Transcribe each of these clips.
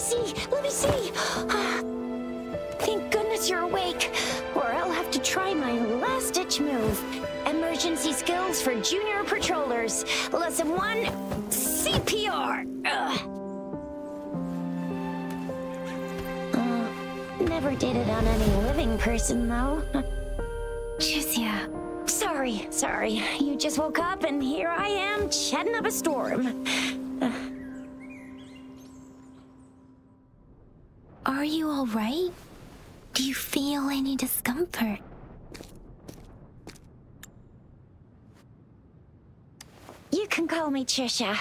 see. Let me see. Thank goodness you're awake, or I'll have to try my last-ditch move. Emergency skills for junior patrollers. Lesson 1, CPR. Never did it on any living person, though. Chixia. Sorry. You just woke up, and here I am, chatting up a storm. Are you all right? Do you feel any discomfort? You can call me Chixia,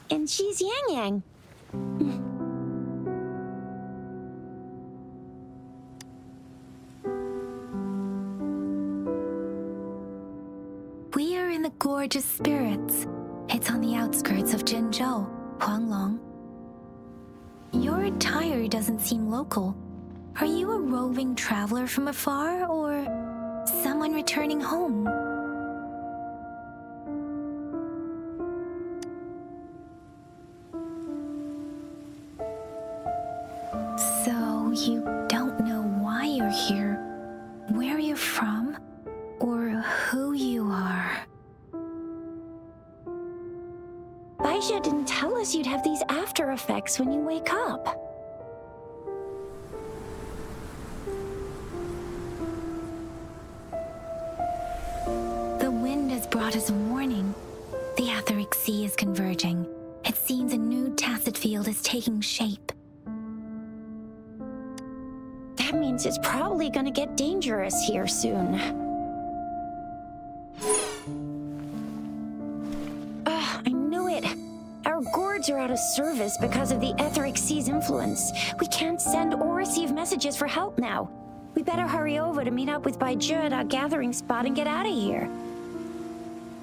and she's Yangyang. We are in the Gorgeous Spirits. It's on the outskirts of Jinzhou, Huanglong. Your attire doesn't seem local. Are you a roving traveler from afar, or someone returning home? So you don't know why you're here, where you're from, or who you are. Baizhi didn't tell us you'd have these after effects when you wake up. The wind has brought us a warning. The etheric sea is converging. It seems a new tacit field is taking shape. That means it's probably gonna get dangerous here soon. I knew it. Our gourds are out of service because of the etheric sea's influence. We can't send or receive messages for help now. We better hurry over to meet up with Baizhi at our gathering spot and get out of here.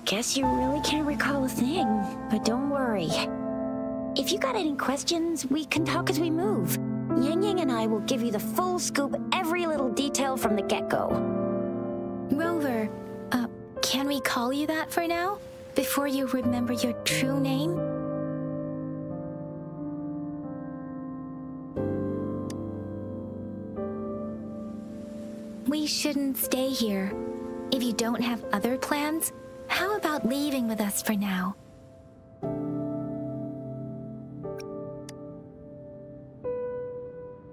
Guess you really can't recall a thing, but don't worry. If you got any questions, we can talk as we move. Yangyang and I will give you the full scoop, every little detail from the get-go. Rover, can we call you that for now? Before you remember your true name? We shouldn't stay here. If you don't have other plans, how about leaving with us for now?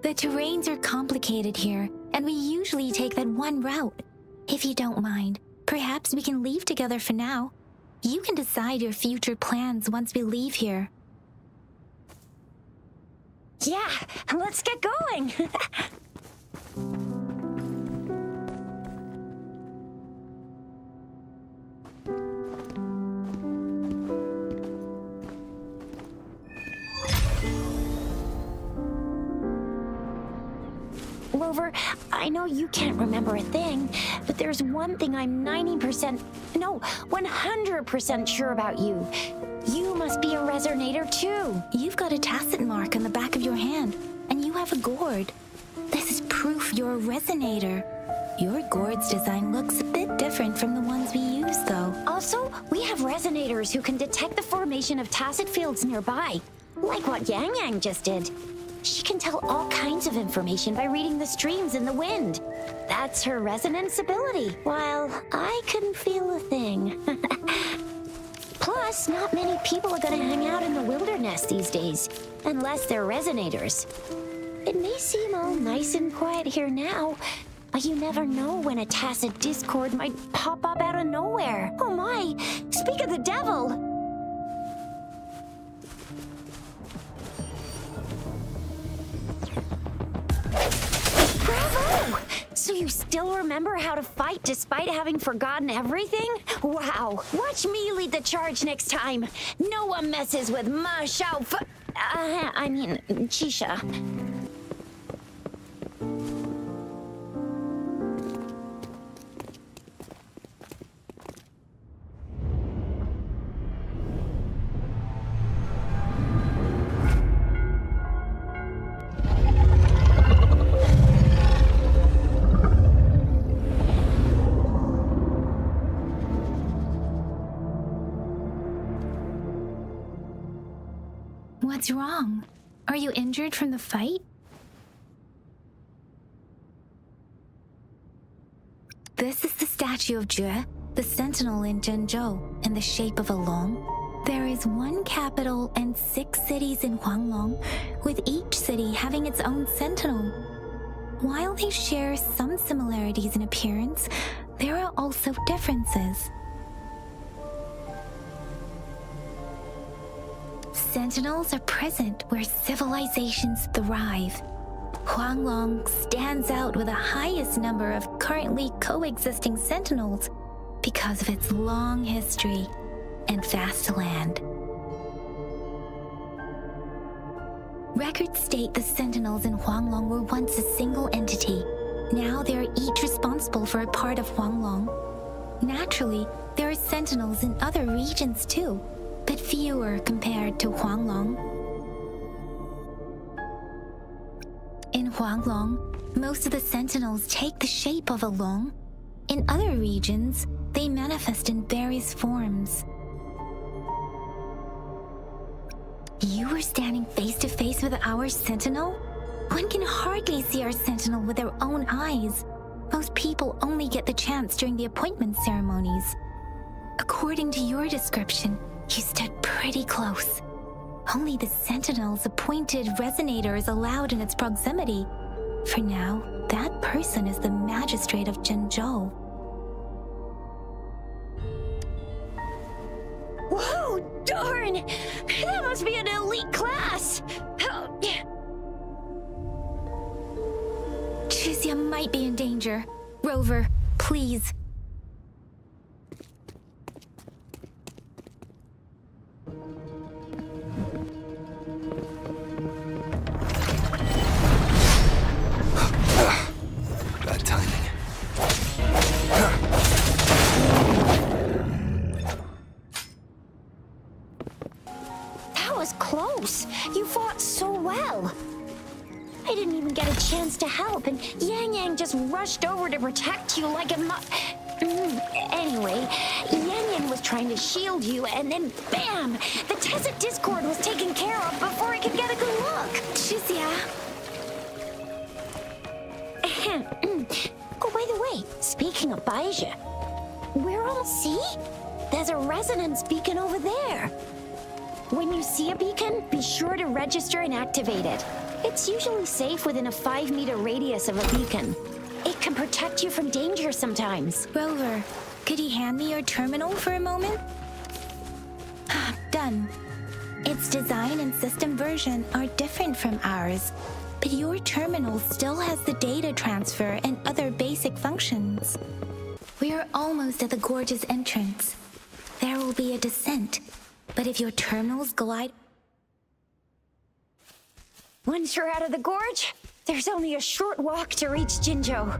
The terrains are complicated here, and we usually take that one route. If you don't mind, perhaps we can leave together for now. You can decide your future plans once we leave here. Yeah, let's get going! Rover, I know you can't remember a thing, but there's one thing I'm 100% sure about you. You must be a resonator too. You've got a tacit mark on the back of your hand, and you have a gourd. This is proof you're a resonator. Your gourd's design looks a bit different from the ones we use, though. Also, we have resonators who can detect the formation of tacit fields nearby, like what Yangyang just did. She can tell all kinds of information by reading the streams in the wind. That's her resonance ability, while I couldn't feel a thing. Plus, not many people are gonna hang out in the wilderness these days, unless they're resonators. It may seem all nice and quiet here now, but you never know when a tacit discord might pop up out of nowhere. Oh my, speak of the devil! Bravo! So you still remember how to fight despite having forgotten everything? Wow! Watch me lead the charge next time! No one messes with Ma Xiao Chixia. What's wrong? Are you injured from the fight? This is the statue of Jue, the sentinel in Zhenzhou, in the shape of a long. There is one capital and 6 cities in Huanglong, with each city having its own sentinel. While they share some similarities in appearance, there are also differences. Sentinels are present where civilizations thrive. Huanglong stands out with the highest number of currently coexisting sentinels because of its long history and vast land. Records state the sentinels in Huanglong were once a single entity. Now they are each responsible for a part of Huanglong. Naturally, there are sentinels in other regions too, but fewer compared to Huanglong. In Huanglong, most of the sentinels take the shape of a long. In other regions, they manifest in various forms. You were standing face to face with our sentinel? One can hardly see our sentinel with their own eyes. Most people only get the chance during the appointment ceremonies. According to your description, you stood pretty close. Only the sentinel's appointed resonator is allowed in its proximity. For now, that person is the magistrate of Zhenzhou. Whoa, darn! That must be an elite class! Chixia might be in danger. Rover, please. Bad timing. That was close. You fought so well. I didn't even get a chance to help, and Yangyang just rushed over to protect you like a Anyway, Yangyang was trying to shield you, and then bam! The Tacit Discord was taken care of before I could get a good look. Chixia. Oh, by the way, speaking of Baizhi, we're all see? There's a resonance beacon over there. When you see a beacon, be sure to register and activate it. It's usually safe within a 5-meter radius of a beacon. It can protect you from danger sometimes. Rover, could you hand me your terminal for a moment? Done. Its design and system version are different from ours, but your terminal still has the data transfer and other basic functions. We are almost at the gorge's entrance. There will be a descent, but if your terminals glide... Once you're out of the gorge, there's only a short walk to reach Jinzhou.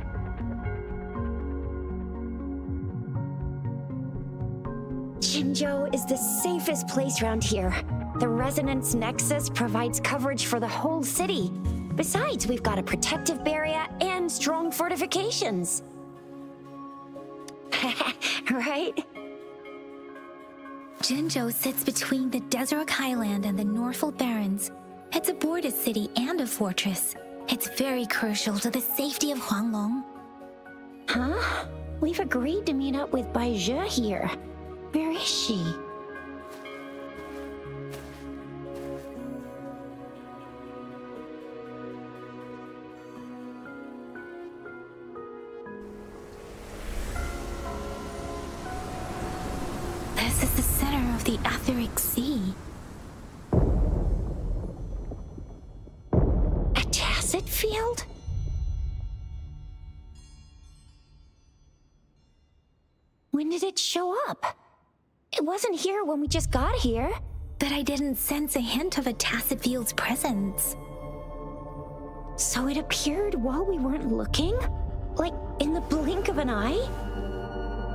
Jinzhou is the safest place around here. The Resonance Nexus provides coverage for the whole city. Besides, we've got a protective barrier and strong fortifications. Right? Jinzhou sits between the Desert Highland and the Norfolk Barrens. It's a border city and a fortress. It's very crucial to the safety of Huanglong. Huh? We've agreed to meet up with Baizhi here. Where is she? This is the center of the Etheric Sea. A tacit field? When did it show up? It wasn't here when we just got here. But I didn't sense a hint of a tacit field's presence. So it appeared while we weren't looking? Like in the blink of an eye?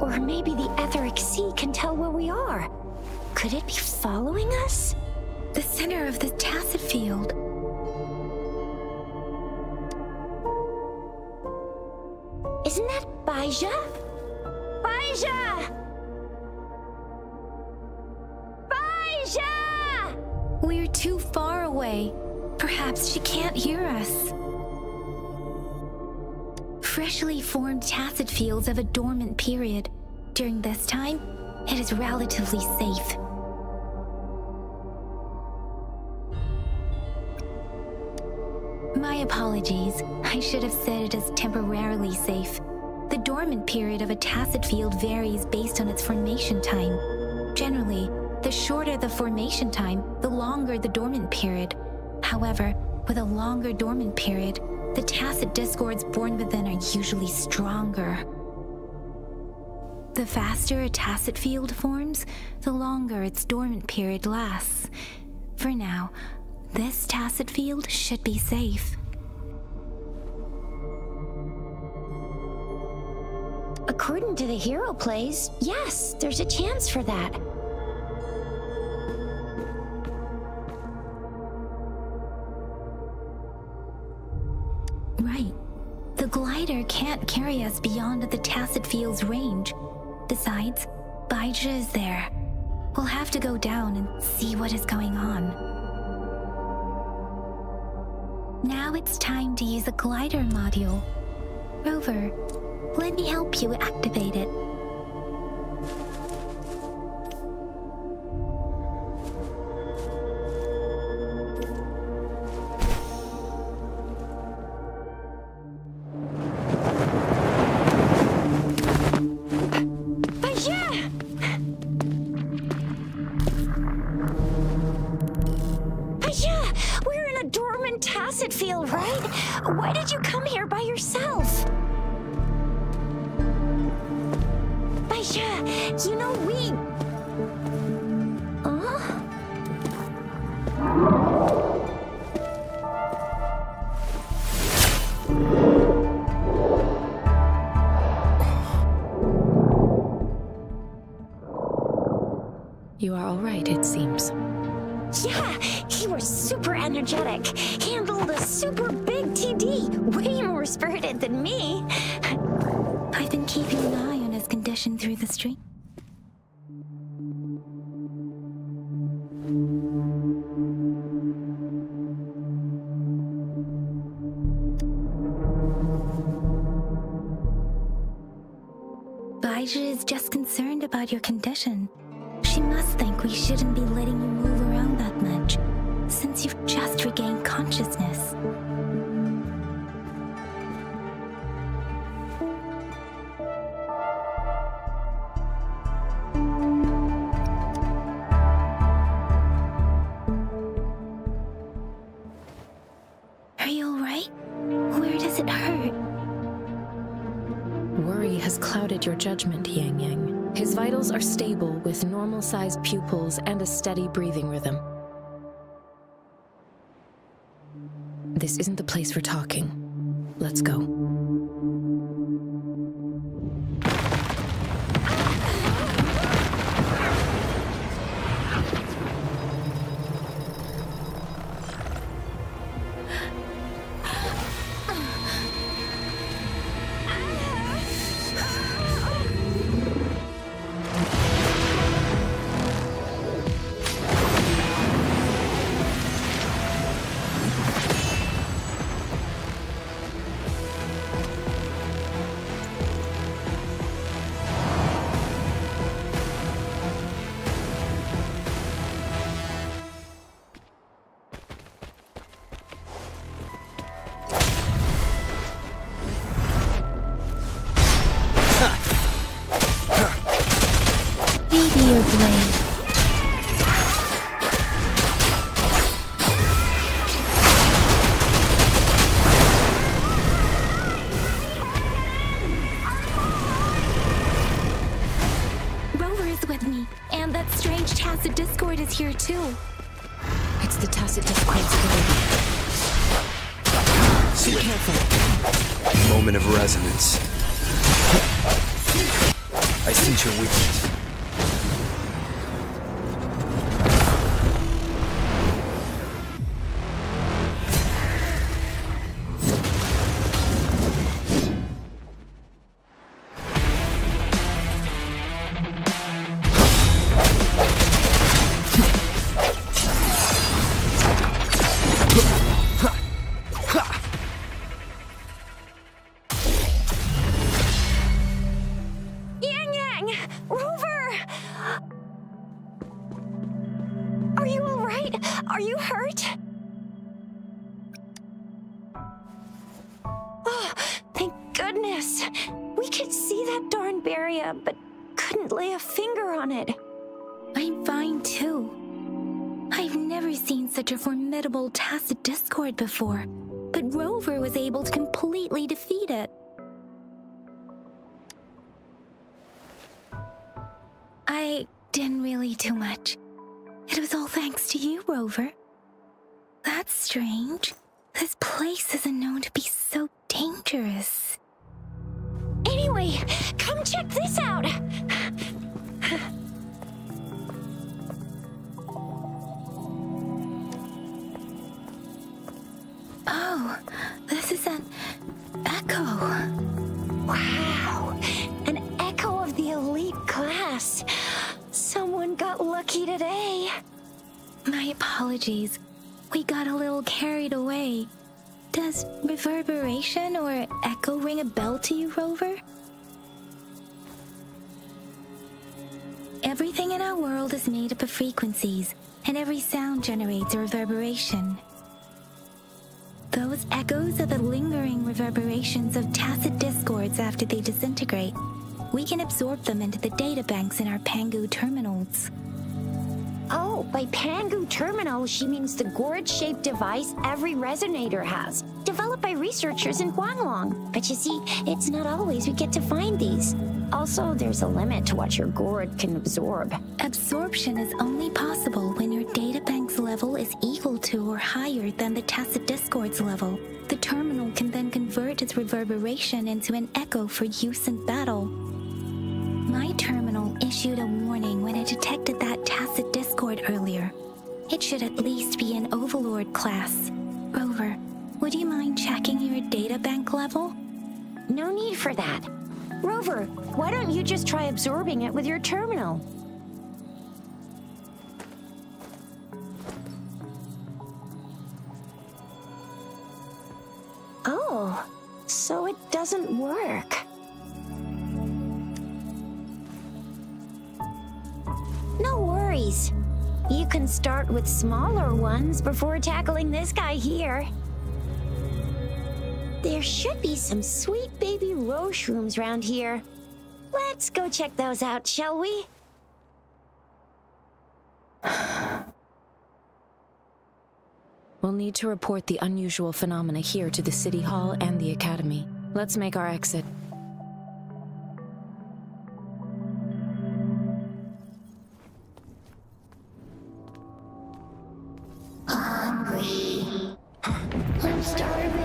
Or maybe the Etheric Sea can tell where we are. Could it be following us? The center of the tacit field. Isn't that Baizhi? Baizhi! Baizhi! We're too far away. Perhaps she can't hear us. Freshly formed tacit fields have a dormant period. During this time, it is relatively safe. My apologies. I should have said it is temporarily safe. The dormant period of a tacit field varies based on its formation time. Generally, the shorter the formation time, the longer the dormant period. However, with a longer dormant period, the tacit discords born within are usually stronger. The faster a tacit field forms, the longer its dormant period lasts. For now, this tacit field should be safe. According to the hero plays, yes, there's a chance for that. Right. The glider can't carry us beyond the tacit field's range. Besides, Baizhi is there. We'll have to go down and see what is going on. Now it's time to use a glider module. Rover, let me help you activate it. We're in a dormant tacit field, right? Why did you come here by yourself? Baizhi, you know we... You are all right, it seems. Yeah, he was super energetic. Handled a super big TD. Way more spirited than me. I've been keeping an eye on his condition through the stream. Baizhi is just concerned about your condition. She must think we shouldn't be letting you move around that much, since you've just regained consciousness. Are you alright? Where does it hurt? Worry has clouded your judgment, Yangyang. His vitals are stable with normal-sized pupils and a steady breathing rhythm. This isn't the place for talking. Let's go. Rover is with me, and that strange tacit discord is here too. It's the tacit discord's ability. Be careful. Moment of resonance. I sense your weakness. you hurt? Oh, thank goodness. We could see that darn barrier, but couldn't lay a finger on it. I'm fine too. I've never seen such a formidable tacit discord before, but Rover was able to completely defeat it. I didn't really do much. It was all thanks to you, Rover. That's strange. This place isn't known to be so dangerous. Anyway, come check this out. Oh, this is an echo. Wow, an echo of the elite class. Someone got lucky today. My apologies. We got a little carried away. Does reverberation or echo ring a bell to you, Rover? Everything in our world is made up of frequencies, and every sound generates a reverberation. Those echoes are the lingering reverberations of tacit discords after they disintegrate. We can absorb them into the databanks in our Pangu terminals. Oh, by Pangu terminal, she means the gourd-shaped device every resonator has, developed by researchers in Huanglong. But you see, it's not always we get to find these. Also, there's a limit to what your gourd can absorb. Absorption is only possible when your databank's level is equal to or higher than the tacit discord's level. The terminal can then convert its reverberation into an echo for use in battle. My terminal issued a warning when it detected that tacit discord earlier. It should at least be an Overlord class. Rover, would you mind checking your databank level? No need for that. Rover, why don't you just try absorbing it with your terminal? Oh, so it doesn't work. No worries. You can start with smaller ones before tackling this guy here. There should be some sweet baby roche rooms around here. Let's go check those out, shall we? We'll need to report the unusual phenomena here to the City Hall and the Academy. Let's make our exit. Hungry. I'm starving.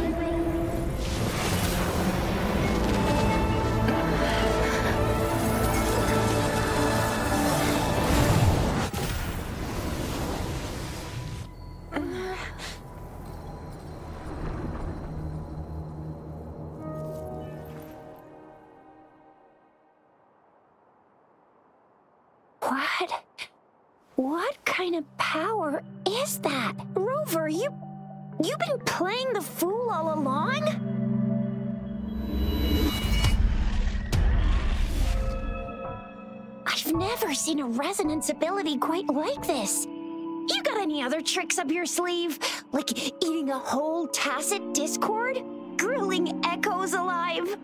What kind of power is that? Rover, you've been playing the fool all along? I've never seen a resonance ability quite like this. You got any other tricks up your sleeve? Like eating a whole tacit discord? Grilling echoes alive?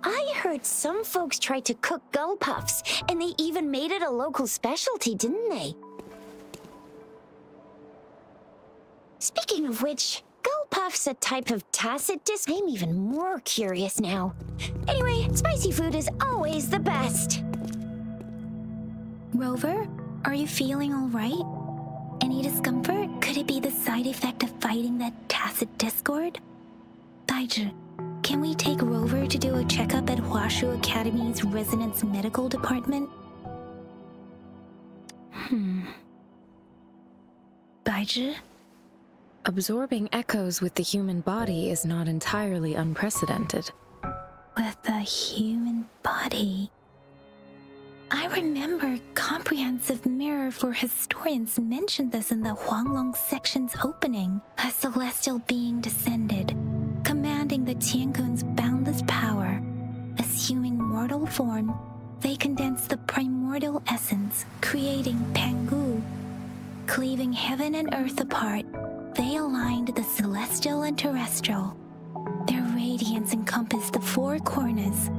I heard some folks tried to cook gull puffs, and they even made it a local specialty, didn't they? Speaking of which, gull puff's a type of tacit disc. I'm even more curious now. Anyway, spicy food is always the best. Rover, are you feeling all right? Any discomfort? Could it be the side effect of fighting that tacit discord? Baizhi, can we take Rover to do a checkup at Huashu Academy's Resonance Medical Department? Baizhi? Absorbing echoes with the human body is not entirely unprecedented. With the human body? I remember Comprehensive Mirror for Historians mentioned this in the Huanglong section's opening. A celestial being descended, commanding the Tiankun's boundless power, assuming mortal form, They condensed the primordial essence, creating Pangu. Cleaving heaven and earth apart, they aligned the celestial and terrestrial. Their radiance encompassed the four corners.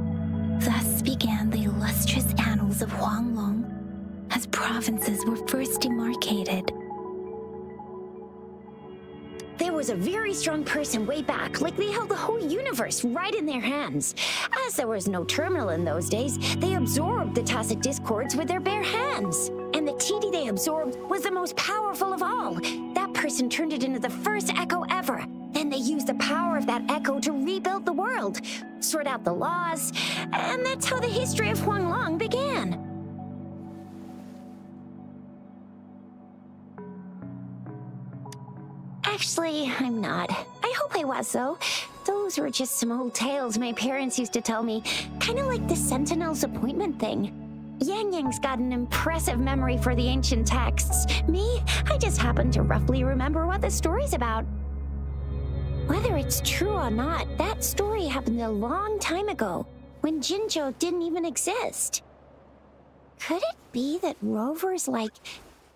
Thus began the illustrious annals of Huanglong, as provinces were first demarcated. There was a very strong person way back, like they held the whole universe right in their hands. As there was no terminal in those days, they absorbed the tacit discords with their bare hands. And the TD they absorbed was the most powerful of all. That person turned it into the first echo ever. Then they used the power of that echo to rebuild the world, sort out the laws, and that's how the history of Huanglong began. Actually, I'm not. I hope I was, though. Those were just some old tales my parents used to tell me, kind of like the Sentinel's appointment thing. Yangyang's got an impressive memory for the ancient texts. Me, I just happen to roughly remember what the story's about. Whether it's true or not, that story happened a long time ago, when Jinzhou didn't even exist. Could it be that Rover's like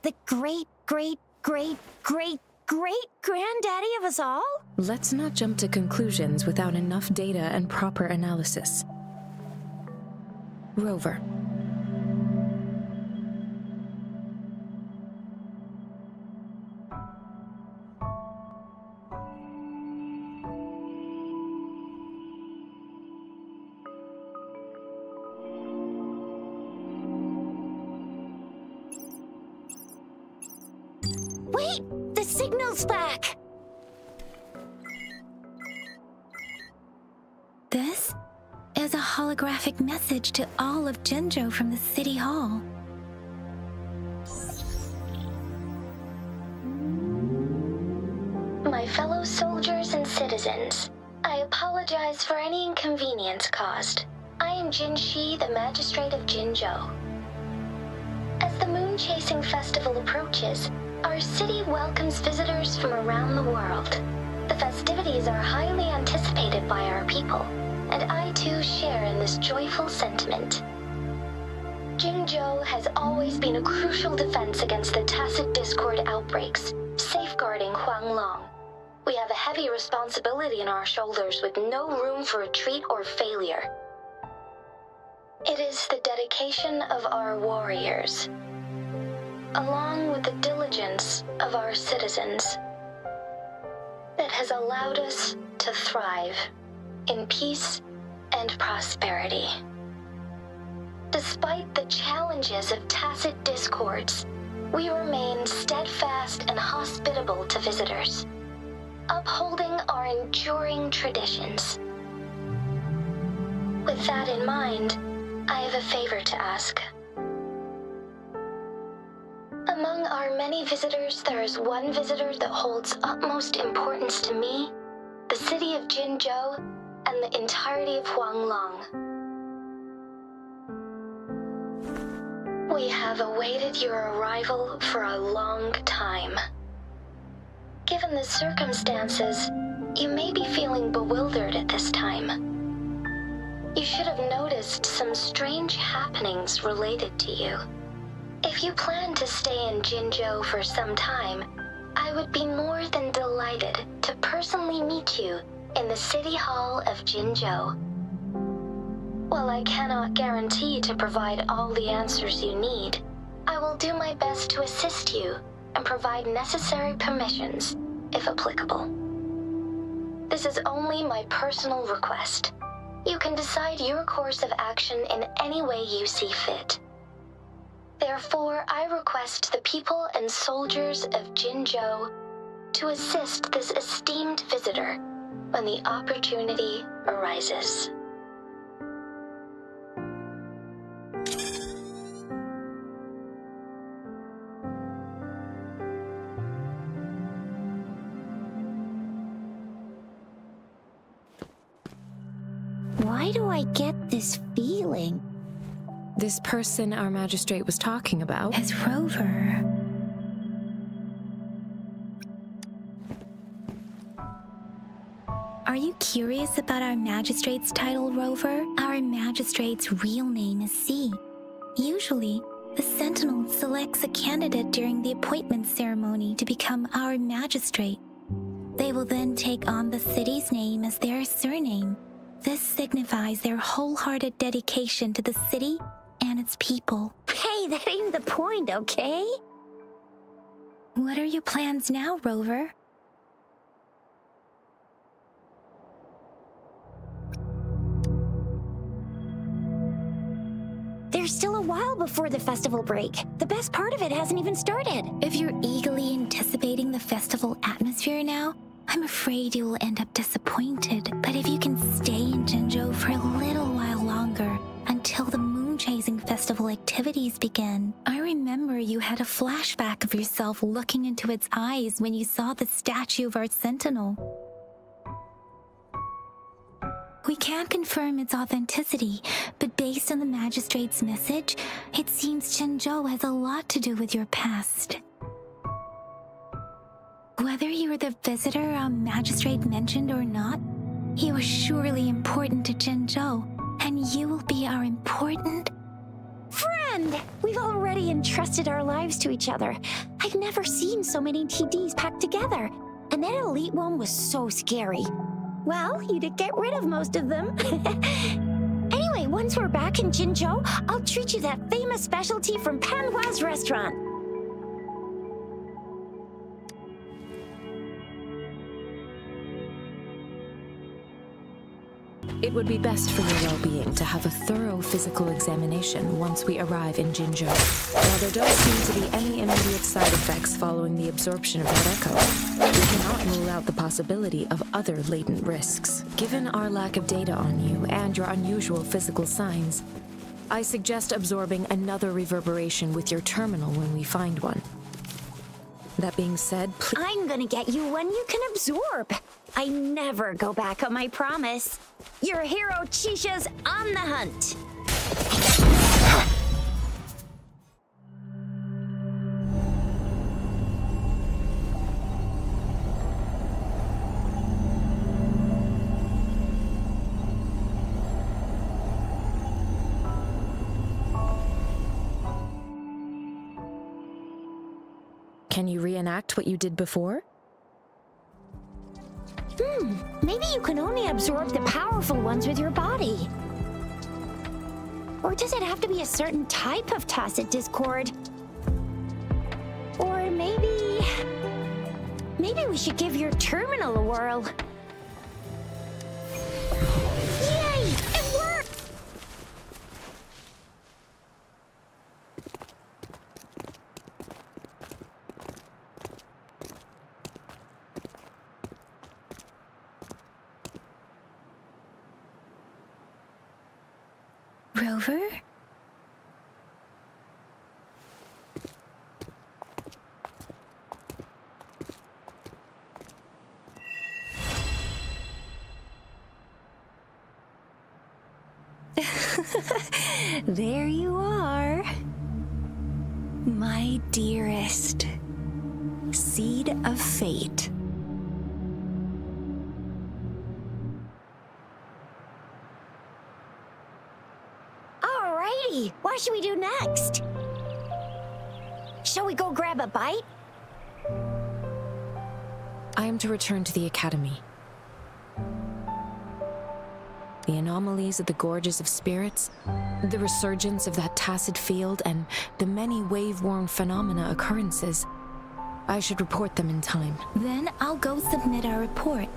the great-great-great-great-great-granddaddy of us all? Let's not jump to conclusions without enough data and proper analysis. Rover. Wait! The signal's back! This is a holographic message to all of Jinzhou from the City Hall. My fellow soldiers and citizens, I apologize for any inconvenience caused. I am Jinshi, the Magistrate of Jinzhou. As the Moon-Chasing Festival approaches, our city welcomes visitors from around the world. The festivities are highly anticipated by our people, and I too share in this joyful sentiment. Jinzhou has always been a crucial defense against the tacit discord outbreaks, safeguarding Huanglong. We have a heavy responsibility on our shoulders with no room for retreat or failure. It is the dedication of our warriors, along with the diligence of our citizens, that has allowed us to thrive in peace and prosperity. Despite the challenges of tacit discords, we remain steadfast and hospitable to visitors, upholding our enduring traditions. With that in mind, I have a favor to ask. Among our many visitors, there is one visitor that holds utmost importance to me, the city of Jinzhou, and the entirety of Huanglong. We have awaited your arrival for a long time. Given the circumstances, you may be feeling bewildered at this time. You should have noticed some strange happenings related to you. If you plan to stay in Jinzhou for some time, I would be more than delighted to personally meet you in the City Hall of Jinzhou. While I cannot guarantee to provide all the answers you need, I will do my best to assist you and provide necessary permissions, if applicable. This is only my personal request. You can decide your course of action in any way you see fit. Therefore, I request the people and soldiers of Jinzhou to assist this esteemed visitor when the opportunity arises. Why do I get this feeling? This person our magistrate was talking about As Rover. Are you curious about our magistrate's title, Rover? Our magistrate's real name is C. Usually, the Sentinel selects a candidate during the appointment ceremony to become our magistrate. They will then take on the city's name as their surname. This signifies their wholehearted dedication to the city and its people. Hey, that ain't the point, okay? What are your plans now, Rover? There's still a while before the festival break. The best part of it hasn't even started. If you're eagerly anticipating the festival atmosphere now, I'm afraid you will end up disappointed. But if you can stay in Jinzhou for a little while longer, until the moon-chasing festival activities begin. I remember you had a flashback of yourself looking into its eyes when you saw the statue of our Sentinel. We can't confirm its authenticity, but based on the Magistrate's message, it seems Jinzhou has a lot to do with your past. Whether you were the visitor our Magistrate mentioned or not, you are surely important to Jinzhou, and you will be our important friend! We've already entrusted our lives to each other. I've never seen so many TDs packed together, and that elite one was so scary. Well, you did get rid of most of them. Anyway, once we're back in Jinzhou, I'll treat you that famous specialty from Panhua's restaurant. It would be best for your well-being to have a thorough physical examination once we arrive in Jinzhou. While there don't seem to be any immediate side effects following the absorption of that echo, we cannot rule out the possibility of other latent risks. Given our lack of data on you and your unusual physical signs, I suggest absorbing another reverberation with your terminal when we find one. That being said, I'm gonna get you one you can absorb. I never go back on my promise. Your hero Chixia's on the hunt. Can you reenact what you did before? Maybe you can only absorb the powerful ones with your body. Or does it have to be a certain type of tacit discord? Or maybe we should give your terminal a whirl. Yay! It worked! Rover? There you are. My dearest. Seed of fate. Alrighty, what should we do next? Shall we go grab a bite? I am to return to the academy. The anomalies of the gorges of spirits, the resurgence of that tacit field, and the many wave-worn phenomena occurrences. I should report them in time. Then I'll go submit our report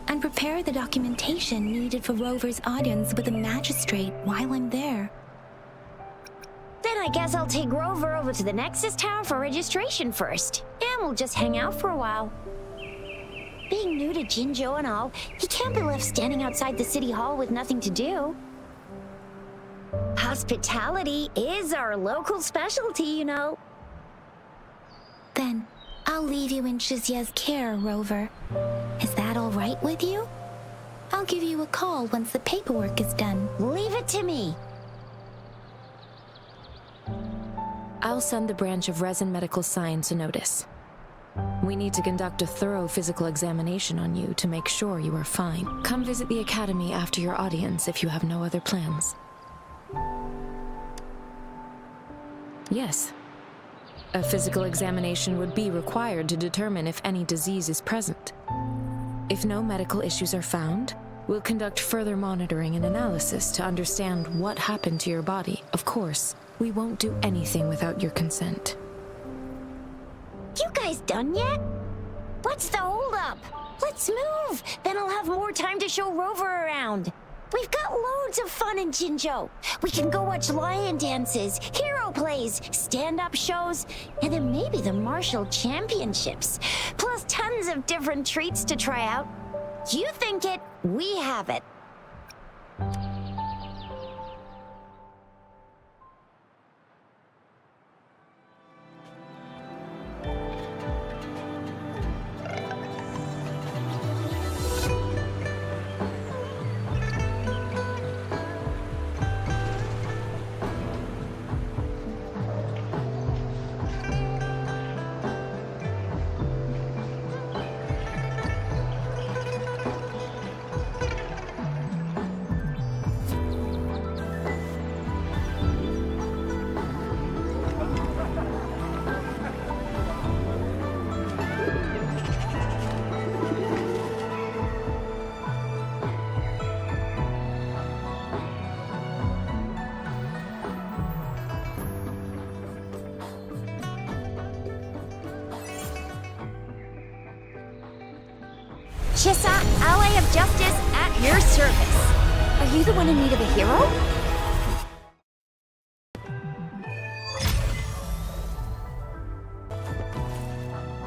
and prepare the documentation needed for Rover's audience with the magistrate while I'm there. Then I guess I'll take Rover over to the Nexus Tower for registration first, and we'll just hang out for a while. Being new to Jinzhou and all, he can't be left standing outside the city hall with nothing to do. Hospitality is our local specialty, you know. Then I'll leave you in Chixia's care, Rover. Is that all right with you? I'll give you a call once the paperwork is done. Leave it to me. I'll send the branch of Resin Medical Science a notice. We need to conduct a thorough physical examination on you to make sure you are fine. Come visit the academy after your audience if you have no other plans. Yes. A physical examination would be required to determine if any disease is present. If no medical issues are found, we'll conduct further monitoring and analysis to understand what happened to your body. Of course, we won't do anything without your consent. You guys done yet? What's the holdup? Let's move! Then I'll have more time to show Rover around. We've got loads of fun in Jinzhou. We can go watch lion dances, hero plays, stand-up shows, and then maybe the martial championships. Plus tons of different treats to try out. You think it, we have it. Chixia, ally of justice, at your service. Are you the one in need of a hero?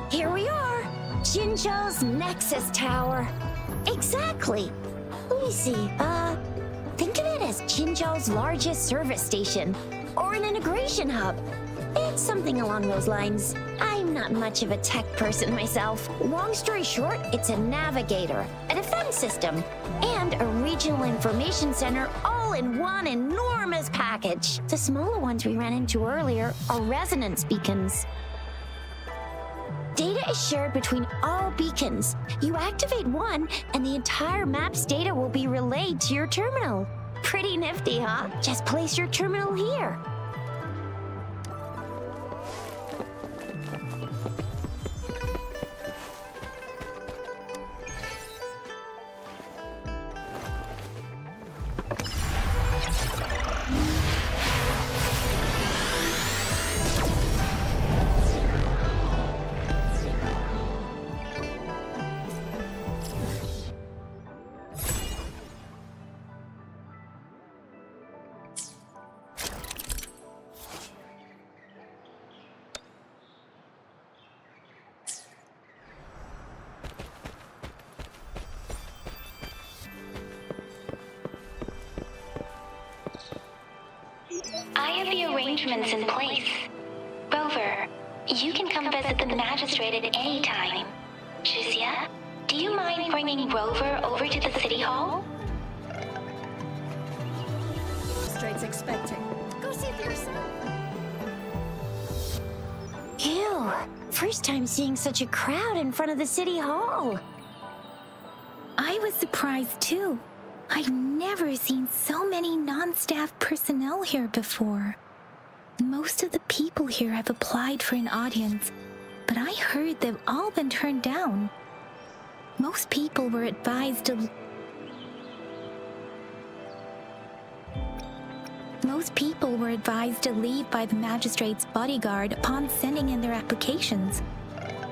Here we are, Jinzhou's Nexus Tower. Exactly. Let me see, think of it as Jinzhou's largest service station, or an integration hub. It's something along those lines. I'm not much of a tech person myself. Long story short, it's a navigator, a defense system, and a regional information center all in one enormous package. The smaller ones we ran into earlier are resonance beacons. Data is shared between all beacons. You activate one, and the entire map's data will be relayed to your terminal. Pretty nifty, huh? Just place your terminal here. I have the arrangements in place. Rover, you can come visit the magistrate at any time. Chixia, do you mind bringing Rover over to the city hall? Magistrate's expecting. Go see for yourself. Ew, first time seeing such a crowd in front of the city hall. I was surprised too. I've never seen so many non-staff personnel here before. Most of the people here have applied for an audience, but I heard they've all been turned down. Most people were advised to leave by the magistrate's bodyguard upon sending in their applications.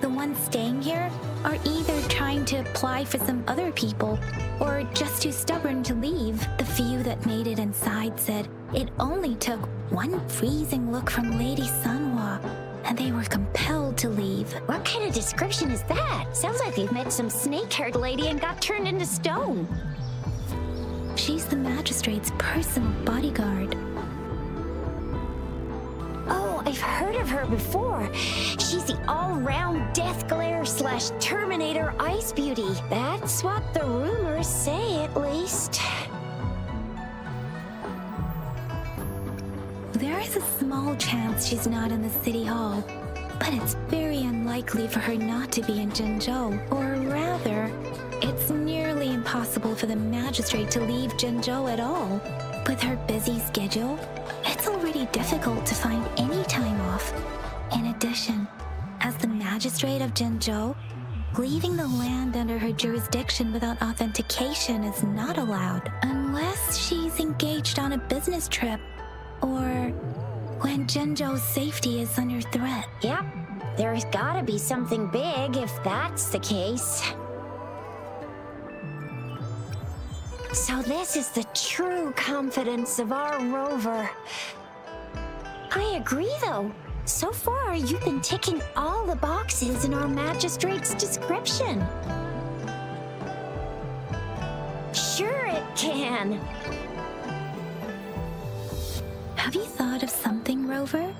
The ones staying here are either trying to apply for some other people or just too stubborn to leave. The few that made it inside said it only took one freezing look from Lady Sanhua and they were compelled to leave. What kind of description is that? Sounds like you've met some snake-haired lady and got turned into stone. She's the magistrate's personal bodyguard. Oh, I've heard of her before. She's the all-round Death Glare / Terminator Ice Beauty. That's what the rumors say, at least. There is a small chance she's not in the city hall. But it's very unlikely for her not to be in Jinzhou, or rather, it's nearly impossible for the magistrate to leave Jinzhou at all. With her busy schedule, it's already difficult to find any time off. In addition, as the magistrate of Jinzhou, leaving the land under her jurisdiction without authentication is not allowed, unless she's engaged on a business trip, or when Jinzhou's safety is under threat. Yep, there's gotta be something big if that's the case. So this is the true confidence of our Rover. I agree, though. So far, you've been ticking all the boxes in our magistrate's description. Sure it can. Have you thought of something, Rover?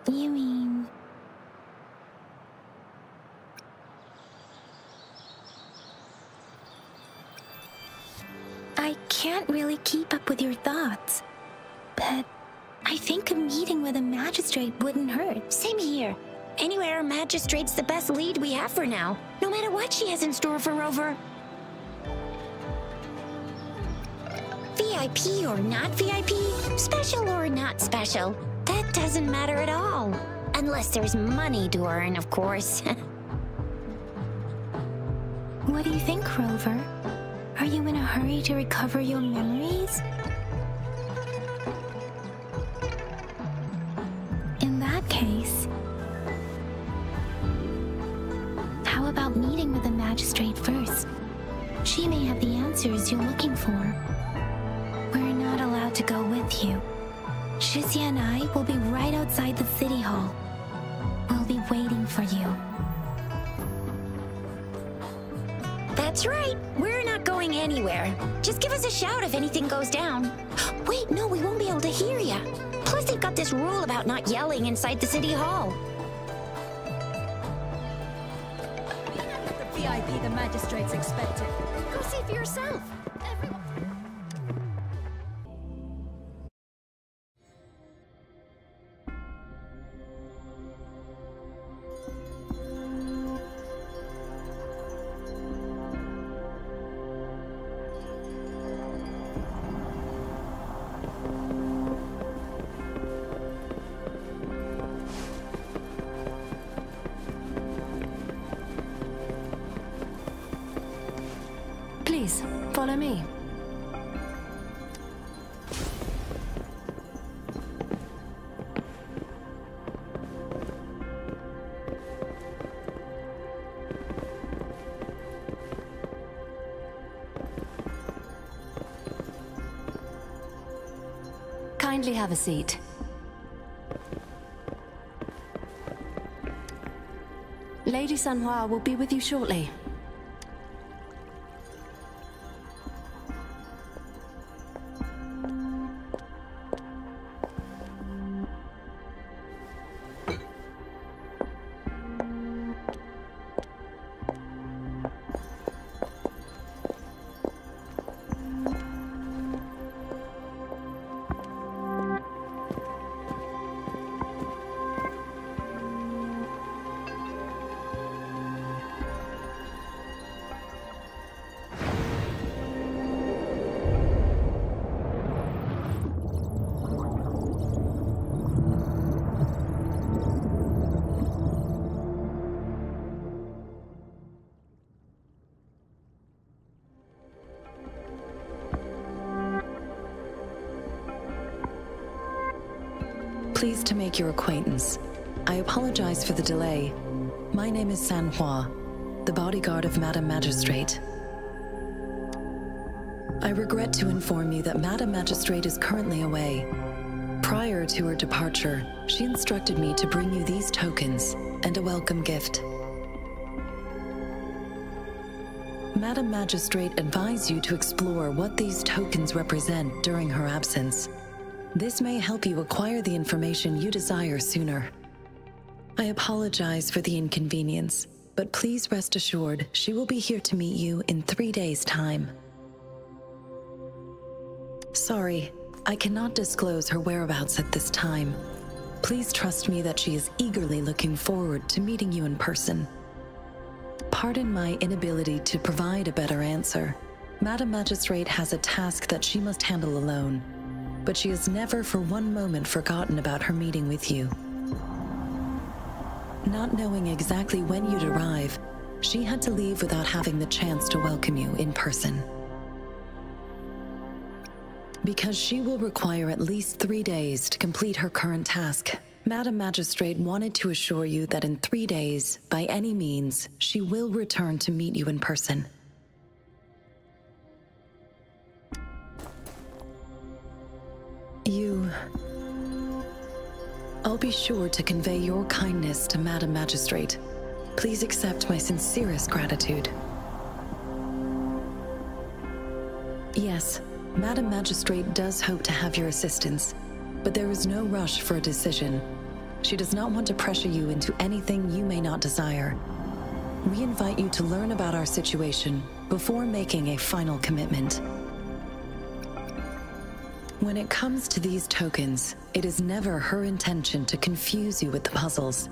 You mean... I can't really keep up with your thoughts, but I think a meeting with a magistrate wouldn't hurt. Same here. Anyway, our magistrate's the best lead we have for now, no matter what she has in store for Rover. VIP or not VIP, special or not special, that doesn't matter at all. Unless there's money to earn, of course. What do you think, Rover? Are you in a hurry to recover your memories? In that case, how about meeting with the magistrate first? She may have the answers you're looking for. We're not allowed to go with you. Chixia and I will be right outside the city hall. We'll be waiting for you. That's right. We're not going anywhere. Just give us a shout if anything goes down. Wait, no, we won't be able to hear ya. Plus, they've got this rule about not yelling inside the city hall. The VIP the magistrate's expected. Go see for yourself. Everyone. Please, follow me. Kindly have a seat. Lady Sanhua will be with you shortly. Pleased to make your acquaintance. I apologize for the delay. My name is Sanhua, the bodyguard of Madam Magistrate. I regret to inform you that Madam Magistrate is currently away. Prior to her departure, she instructed me to bring you these tokens and a welcome gift. Madam Magistrate advised you to explore what these tokens represent during her absence. This may help you acquire the information you desire sooner. I apologize for the inconvenience, but please rest assured she will be here to meet you in 3 days' time. Sorry, I cannot disclose her whereabouts at this time. Please trust me that she is eagerly looking forward to meeting you in person. Pardon my inability to provide a better answer. Madam Magistrate has a task that she must handle alone, but she has never for one moment forgotten about her meeting with you. Not knowing exactly when you'd arrive, she had to leave without having the chance to welcome you in person. Because she will require at least 3 days to complete her current task, Madam Magistrate wanted to assure you that in 3 days, by any means, she will return to meet you in person. I'll be sure to convey your kindness to Madam Magistrate. Please accept my sincerest gratitude. Yes, Madam Magistrate does hope to have your assistance, but there is no rush for a decision. She does not want to pressure you into anything you may not desire. We invite you to learn about our situation before making a final commitment. When it comes to these tokens, it is never her intention to confuse you with the puzzles.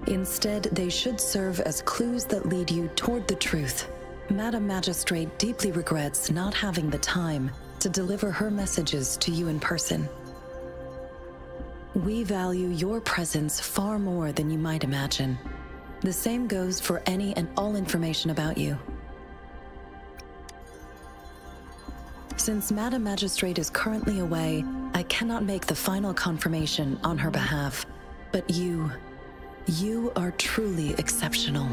Instead, they should serve as clues that lead you toward the truth. Madam Magistrate deeply regrets not having the time to deliver her messages to you in person. We value your presence far more than you might imagine. The same goes for any and all information about you. Since Madam Magistrate is currently away, I cannot make the final confirmation on her behalf. But you are truly exceptional.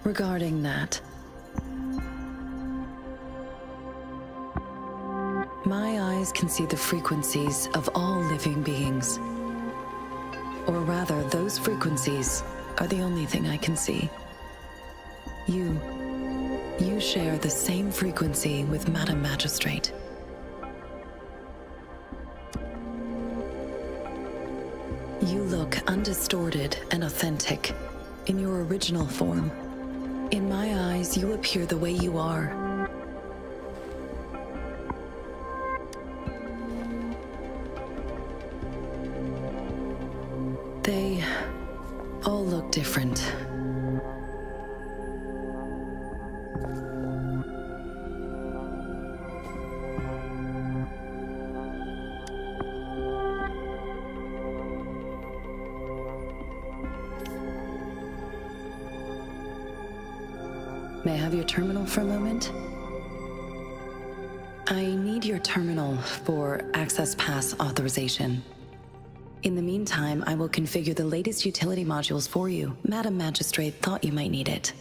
Regarding that, my eyes can see the frequencies of all living beings. Or rather, those frequencies are the only thing I can see. You share the same frequency with Madam Magistrate. You look undistorted and authentic in your original form. In my eyes, you appear the way you are. They all look different. May I have your terminal for a moment? I need your terminal for Access Pass authorization. In the meantime, I will configure the latest utility modules for you. Madam Magistrate thought you might need it.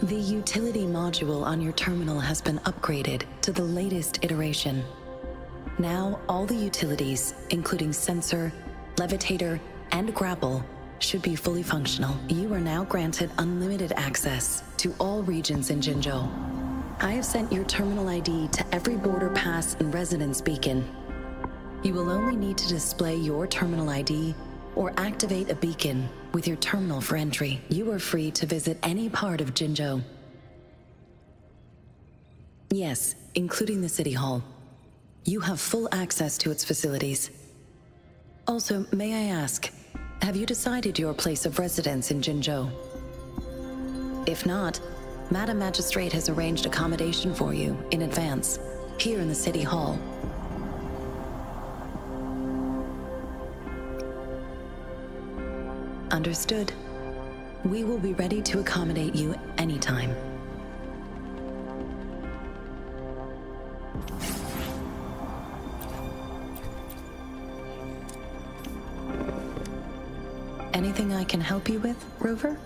The utility module on your terminal has been upgraded to the latest iteration. Now, all the utilities, including sensor, levitator, and grapple, should be fully functional. You are now granted unlimited access to all regions in Jinzhou. I have sent your terminal ID to every border pass and residence beacon. You will only need to display your terminal ID or activate a beacon with your terminal for entry. You are free to visit any part of Jinzhou. Yes, including the City Hall. You have full access to its facilities. Also, may I ask, have you decided your place of residence in Jinzhou? If not, Madam Magistrate has arranged accommodation for you in advance, here in the City Hall. Understood. We will be ready to accommodate you anytime. Anything I can help you with, Rover?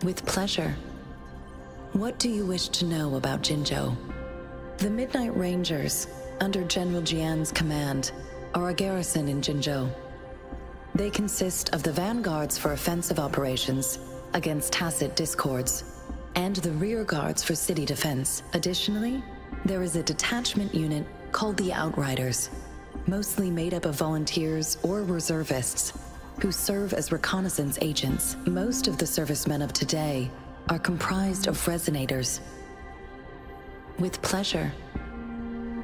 With pleasure. What do you wish to know about Jinzhou? The Midnight Rangers, under General Jian's command, are a garrison in Jinzhou. They consist of the vanguards for offensive operations against tacit discords, and the rear guards for city defense. Additionally, there is a detachment unit called the Outriders, mostly made up of volunteers or reservists. who serve as reconnaissance agents. Most of the servicemen of today are comprised of resonators. With pleasure.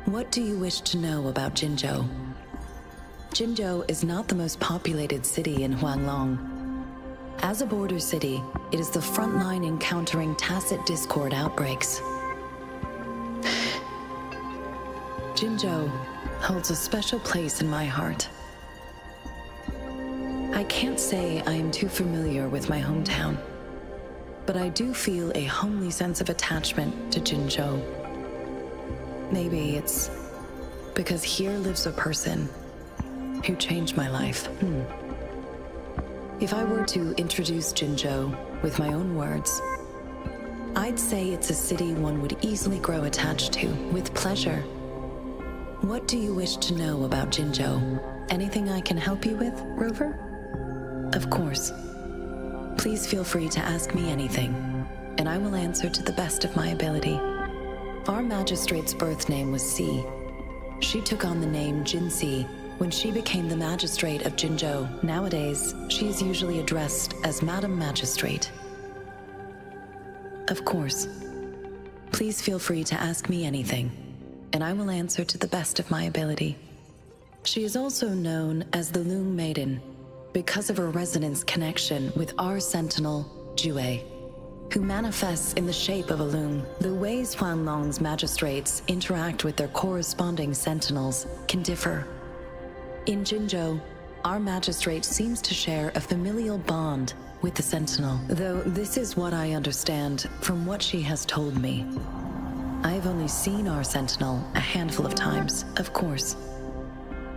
What do you wish to know about Jinzhou? Jinzhou is not the most populated city in Huanglong. As a border city, it is the front line in countering tacit discord outbreaks. Jinzhou holds a special place in my heart. I can't say I am too familiar with my hometown, but I do feel a homely sense of attachment to Jinzhou. Maybe it's because here lives a person who changed my life. If I were to introduce Jinzhou with my own words, I'd say it's a city one would easily grow attached to with pleasure. What do you wish to know about Jinzhou? Anything I can help you with, Rover? Of course. Please feel free to ask me anything, and I will answer to the best of my ability. Our magistrate's birth name was Si. She took on the name Jinshi when she became the magistrate of Jinzhou. Nowadays, she is usually addressed as Madam Magistrate. Of course. Please feel free to ask me anything, and I will answer to the best of my ability. She is also known as the Loong Maiden because of her resonance connection with our sentinel, Jue, who manifests in the shape of a loon. The ways Huanglong's magistrates interact with their corresponding sentinels can differ. In Jinzhou, our magistrate seems to share a familial bond with the sentinel, though this is what I understand from what she has told me. I have only seen our sentinel a handful of times, of course.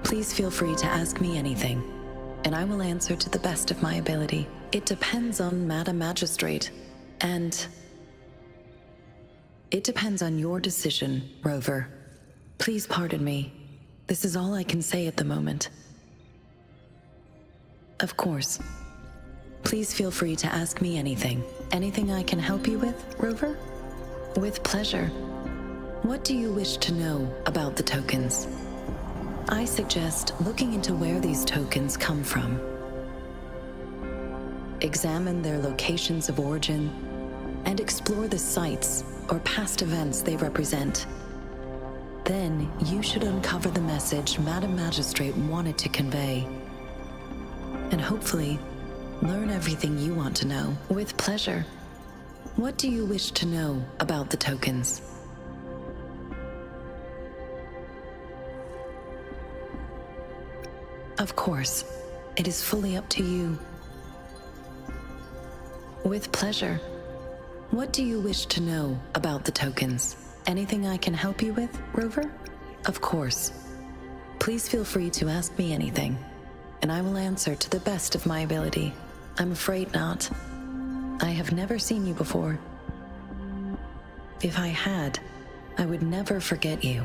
Please feel free to ask me anything, and I will answer to the best of my ability. It depends on Madam Magistrate, and it depends on your decision, Rover. Please pardon me. This is all I can say at the moment. Of course. Please feel free to ask me anything. Anything I can help you with, Rover? With pleasure. What do you wish to know about the tokens? I suggest looking into where these tokens come from. Examine their locations of origin and explore the sites or past events they represent. Then you should uncover the message Madam Magistrate wanted to convey. And hopefully, learn everything you want to know. With pleasure. What do you wish to know about the tokens? Of course, it is fully up to you. With pleasure. What do you wish to know about the tokens? Anything I can help you with, Rover? Of course. Please feel free to ask me anything, and I will answer to the best of my ability. I'm afraid not. I have never seen you before. If I had, I would never forget you.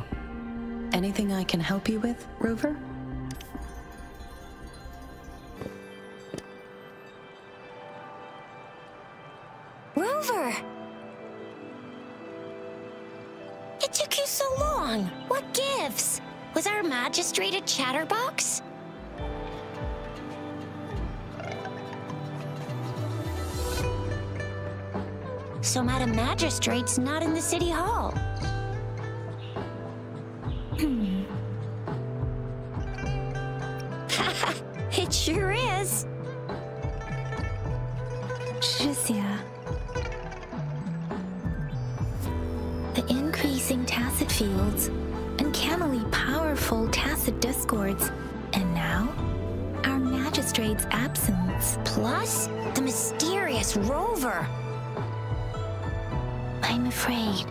Anything I can help you with, Rover? Rover! It took you so long. What gives? Was our magistrate a chatterbox? So Madam Magistrate's not in the city hall. It sure is. Chixia. The increasing tacit fields, uncannily powerful tacit discords, and now, our magistrate's absence. Plus, the mysterious Rover. I'm afraid.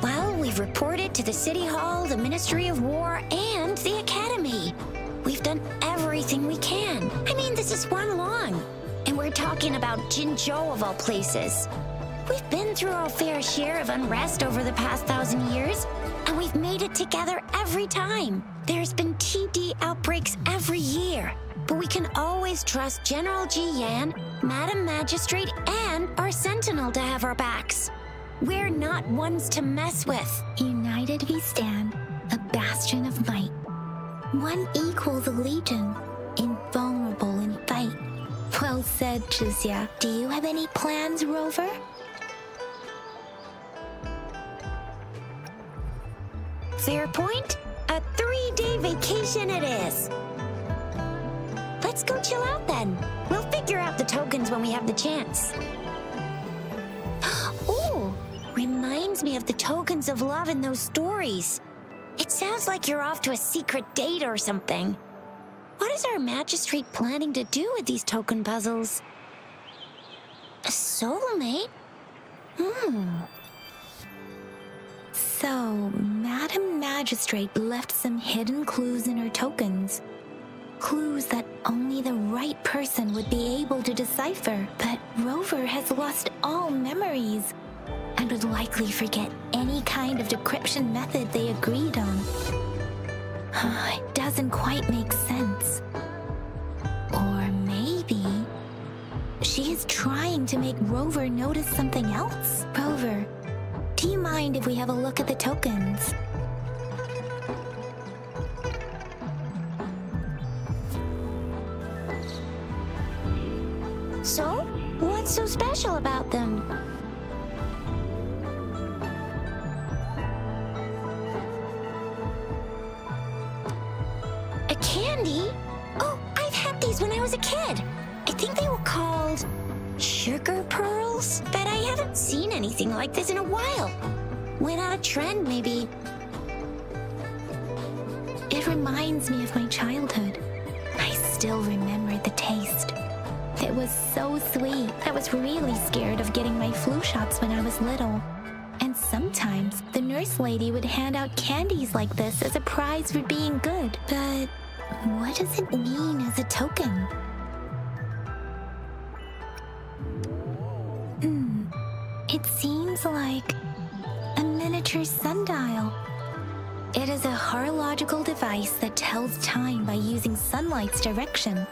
Well, we've reported to the City Hall, the Ministry of War, and the Academy. We've done everything we can. I mean, this is Huanglong. And we're talking about Jinzhou of all places. We've been through our fair share of unrest over the past 1,000 years, and we've made it together every time. There's been TD outbreaks every year, but we can always trust General Yangyang, Madam Magistrate, and our Sentinel to have our backs. We're not ones to mess with. United we stand, a bastion of One equals a legion, invulnerable in fight. Well said, Chixia. Do you have any plans, Rover? Fair point. A 3-day vacation it is. Let's go chill out then. We'll figure out the tokens when we have the chance. Ooh, reminds me of the tokens of love in those stories. It sounds like you're off to a secret date or something. What is our magistrate planning to do with these token puzzles? A soulmate? So, Madam Magistrate left some hidden clues in her tokens. Clues that only the right person would be able to decipher. But Rover has lost all memories and would likely forget any kind of decryption method they agreed on. It doesn't quite make sense. Or maybe she is trying to make Rover notice something else? Rover, do you mind if we have a look at the tokens? So, what's so special about them? A candy? Oh, I've had these when I was a kid. I think they were called sugar pearls, but I haven't seen anything like this in a while. Went out of trend, maybe. It reminds me of my childhood. I still remember the taste. It was so sweet. I was really scared of getting my flu shots when I was little. And sometimes the nurse lady would hand out candies like this as a prize for being good. But what does it mean as a token? It seems like a miniature sundial. It is a horological device that tells time by using sunlight's direction.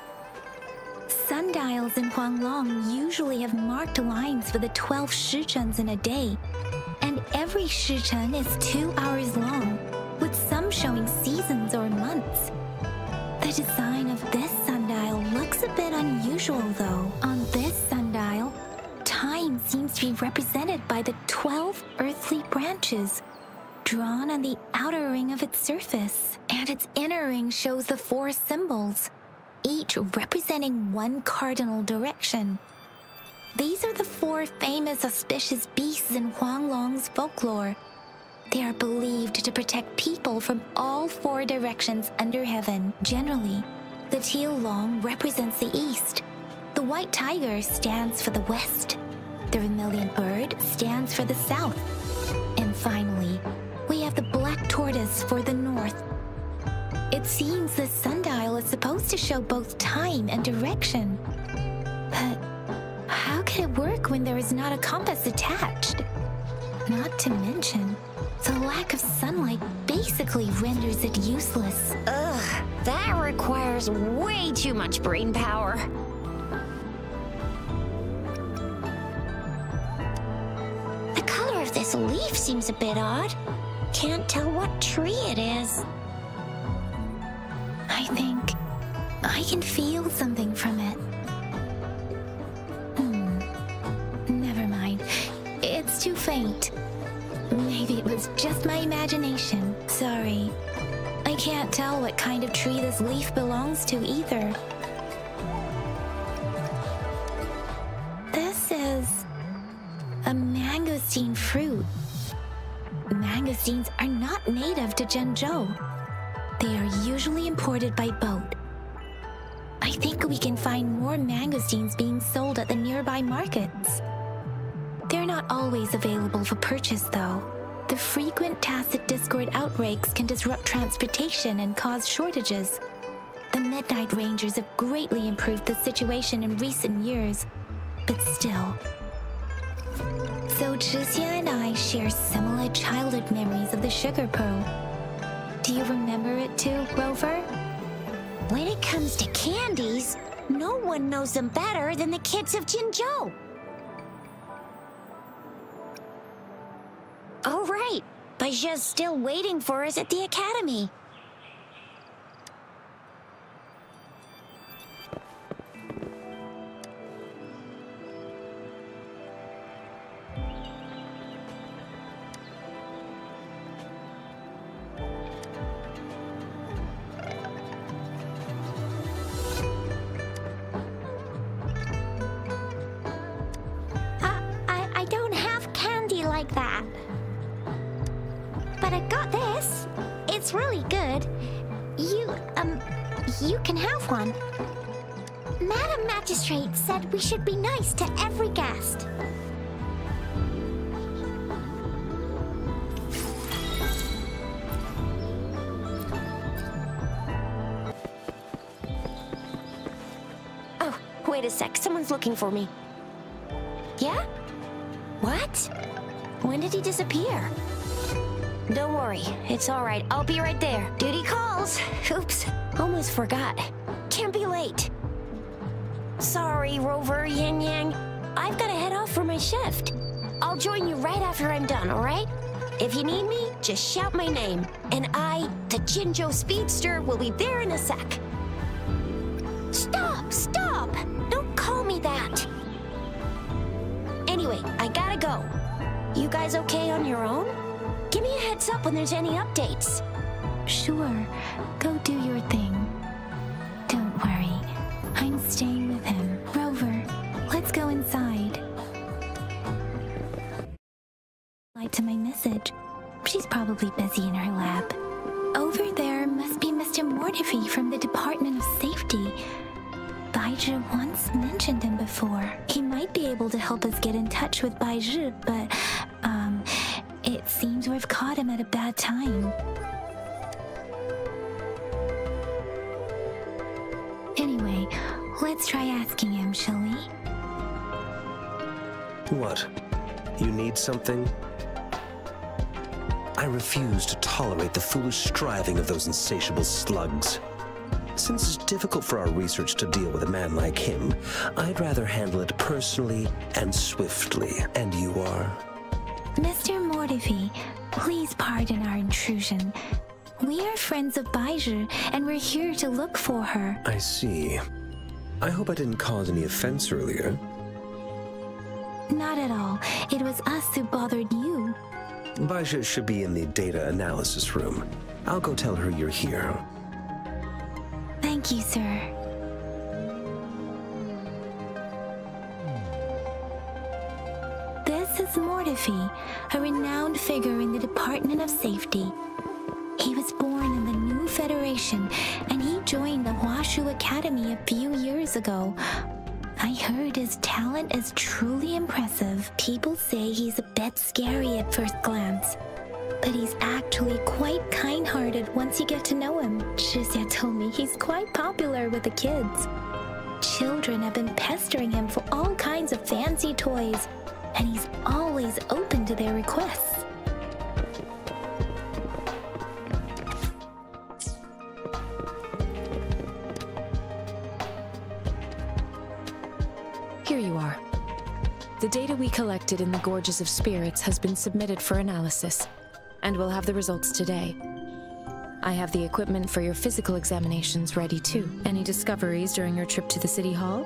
Sundials in Huanglong usually have marked lines for the 12 shichens in a day, and every shichen is 2 hours long, with some showing seasons or months. The design of this sundial looks a bit unusual though. On this sundial, time seems to be represented by the 12 earthly branches, drawn on the outer ring of its surface, and its inner ring shows the 4 symbols, each representing one cardinal direction. These are the 4 famous auspicious beasts in Huanglong's folklore. They are believed to protect people from all 4 directions under heaven. Generally, the teal long represents the east, the white tiger stands for the west, the vermilion bird stands for the south, and finally, we have the black tortoise for the north. It seems the sundial is supposed to show both time and direction. But how can it work when there is not a compass attached? Not to mention, the lack of sunlight basically renders it useless. Ugh, that requires way too much brain power. The color of this leaf seems a bit odd. Can't tell what tree it is. I think I can feel something from it. Never mind. It's too faint. Maybe it was just my imagination. Sorry. I can't tell what kind of tree this leaf belongs to either. This is a mangosteen fruit. Mangosteens are not native to Zhengzhou. They are usually imported by boat. I think we can find more mangosteens being sold at the nearby markets. They're not always available for purchase, though. The frequent tacit discord outbreaks can disrupt transportation and cause shortages. The Midnight Rangers have greatly improved the situation in recent years, but still. So Chixia and I share similar childhood memories of the sugar pearl. Do you remember it too, Rover? When it comes to candies, no one knows them better than the kids of Jinzhou. Oh, right. Baizhi's still waiting for us at the academy. You can have one. Madam Magistrate said we should be nice to every guest. Oh, wait a sec. Someone's looking for me. Yeah? What? When did he disappear? Don't worry. It's all right. I'll be right there. Duty calls. Oops. Almost forgot. Can't be late. Sorry, Rover, Yangyang. I've got to head off for my shift. I'll join you right after I'm done, all right? If you need me, just shout my name. And I, the Jinzhou Speedster, will be there in a sec. Stop! Stop! Don't call me that. Anyway, I gotta go. You guys okay on your own? Give me a heads up when there's any updates. Sure. Go do your thing. Don't worry. I'm staying with him. Rover, let's go inside. Reply to my message. She's probably busy in her lab. Over there must be Mr. Mortefi from the Department of Safety. Baizhi once mentioned him before. He might be able to help us get in touch with Baizhi, but, it seems we've caught him at a bad time. Anyway, let's try asking him, shall we? What? You need something? I refuse to tolerate the foolish striving of those insatiable slugs. Since it's difficult for our research to deal with a man like him, I'd rather handle it personally and swiftly. And you are? Mr. Mortefi, please pardon our intrusion. We are friends of Baizhi, and we're here to look for her. I see. I hope I didn't cause any offense earlier. Not at all. It was us who bothered you. Baizhi should be in the data analysis room. I'll go tell her you're here. Thank you, sir. This is Mortefi, a renowned figure in the Department of Safety. He was born in the new Federation, and he joined the Huashu Academy a few years ago. I heard his talent is truly impressive. People say he's a bit scary at first glance, but he's actually quite kind-hearted once you get to know him. Chixia told me he's quite popular with the kids. Children have been pestering him for all kinds of fancy toys, and he's always open to their requests. Here you are. The data we collected in the Gorges of Spirits has been submitted for analysis, and we'll have the results today. I have the equipment for your physical examinations ready too. Any discoveries during your trip to the City Hall?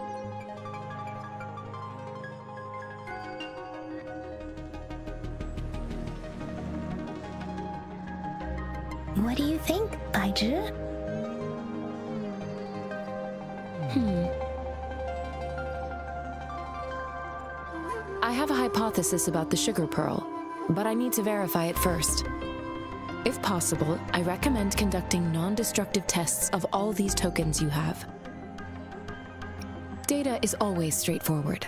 What do you think, Baizhi? I have a hypothesis about the sugar pearl, but I need to verify it first. If possible, I recommend conducting non-destructive tests of all these tokens you have. Data is always straightforward.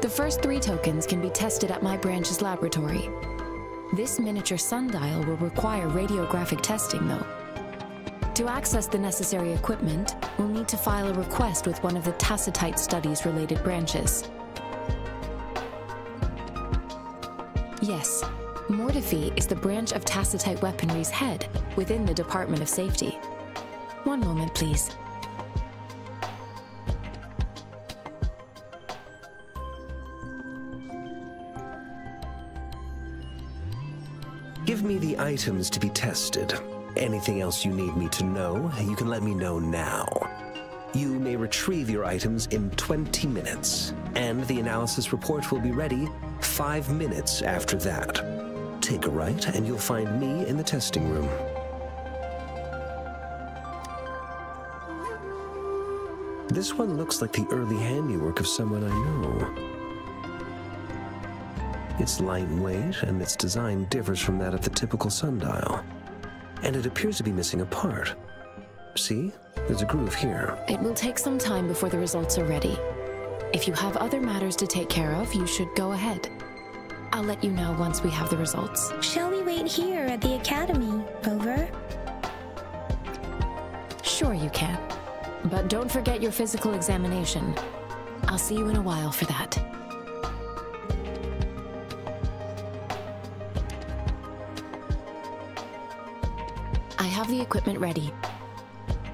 The first 3 tokens can be tested at my branch's laboratory. This miniature sundial will require radiographic testing, though. To access the necessary equipment, we'll need to file a request with one of the Tacitite Studies-related branches. Yes, Mortefi is the branch of Tacitite Weaponry's head within the Department of Safety. One moment, please. Give me the items to be tested. Anything else you need me to know, you can let me know now. You may retrieve your items in 20 minutes, and the analysis report will be ready 5 minutes after that. Take a right, and you'll find me in the testing room. This one looks like the early handiwork of someone I know. It's lightweight, and its design differs from that of the typical sundial. and it appears to be missing a part. See? There's a groove here. It will take some time before the results are ready. If you have other matters to take care of, you should go ahead. I'll let you know once we have the results. Shall we wait here at the academy, Rover? Sure you can. But don't forget your physical examination. I'll see you in a while for that. I have the equipment ready.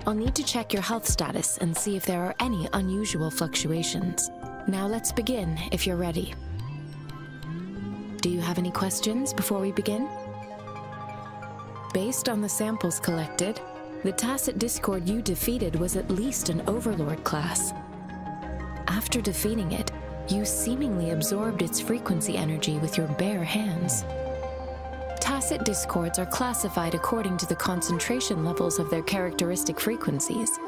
I'll need to check your health status and see if there are any unusual fluctuations. Now let's begin, if you're ready. Do you have any questions before we begin? Based on the samples collected, the Tacit Discord you defeated was at least an Overlord class. After defeating it, you seemingly absorbed its frequency energy with your bare hands. Tacit discords are classified according to the concentration levels of their characteristic frequencies.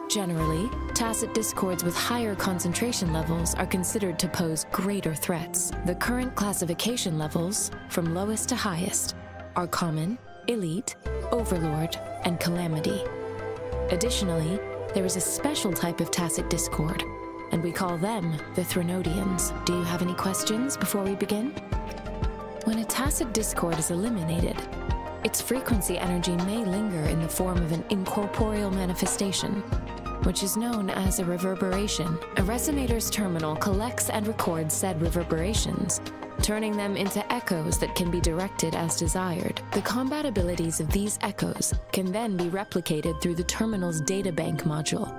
Generally, tacit discords with higher concentration levels are considered to pose greater threats. The current classification levels, from lowest to highest, are Common, Elite, Overlord, and Calamity. Additionally, there is a special type of tacit discord, and we call them the Threnodians. Do you have any questions before we begin? When a tacit discord is eliminated, its frequency energy may linger in the form of an incorporeal manifestation, which is known as a reverberation. A resonator's terminal collects and records said reverberations, turning them into echoes that can be directed as desired. The combat abilities of these echoes can then be replicated through the terminal's databank module,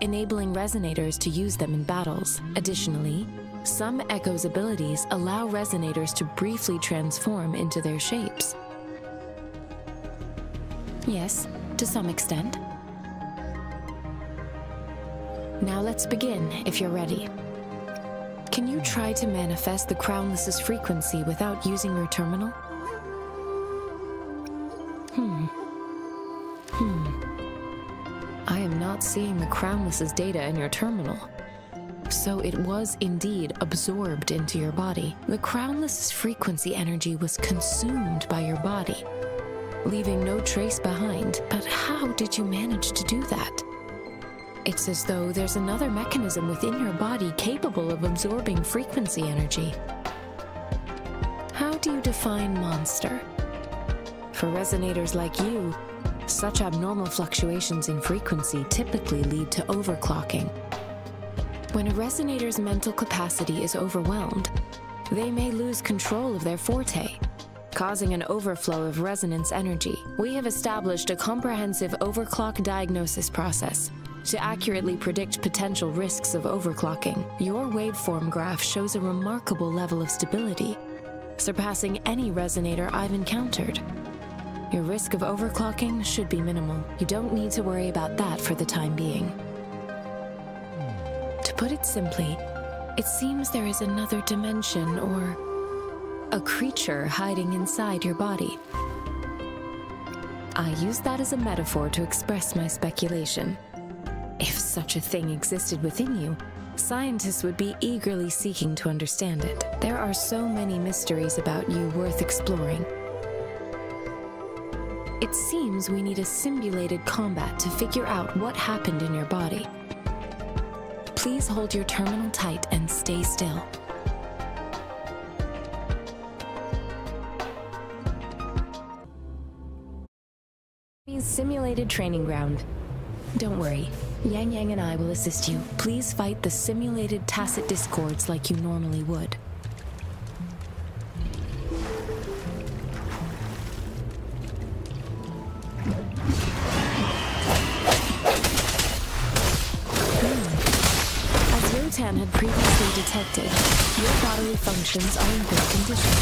enabling resonators to use them in battles. Additionally, some echoes' abilities allow resonators to briefly transform into their shapes. Yes, to some extent. Now let's begin, if you're ready. Can you try to manifest the Crownless's frequency without using your terminal? I am not seeing the Crownless's data in your terminal. So it was indeed absorbed into your body. The Crownless's frequency energy was consumed by your body, leaving no trace behind. But how did you manage to do that? It's as though there's another mechanism within your body capable of absorbing frequency energy. How do you define monster? For resonators like you, such abnormal fluctuations in frequency typically lead to overclocking. When a resonator's mental capacity is overwhelmed, they may lose control of their forte, causing an overflow of resonance energy. We have established a comprehensive overclock diagnosis process to accurately predict potential risks of overclocking. Your waveform graph shows a remarkable level of stability, surpassing any resonator I've encountered. Your risk of overclocking should be minimal. You don't need to worry about that for the time being. To put it simply, it seems there is another dimension or a creature hiding inside your body. I use that as a metaphor to express my speculation. If such a thing existed within you, scientists would be eagerly seeking to understand it. There are so many mysteries about you worth exploring. It seems we need a simulated combat to figure out what happened in your body. Please hold your terminal tight and stay still. Simulated training ground. Don't worry, Yangyang and I will assist you. Please fight the simulated tacit discords like you normally would. Had previously detected, your bodily functions are in good condition,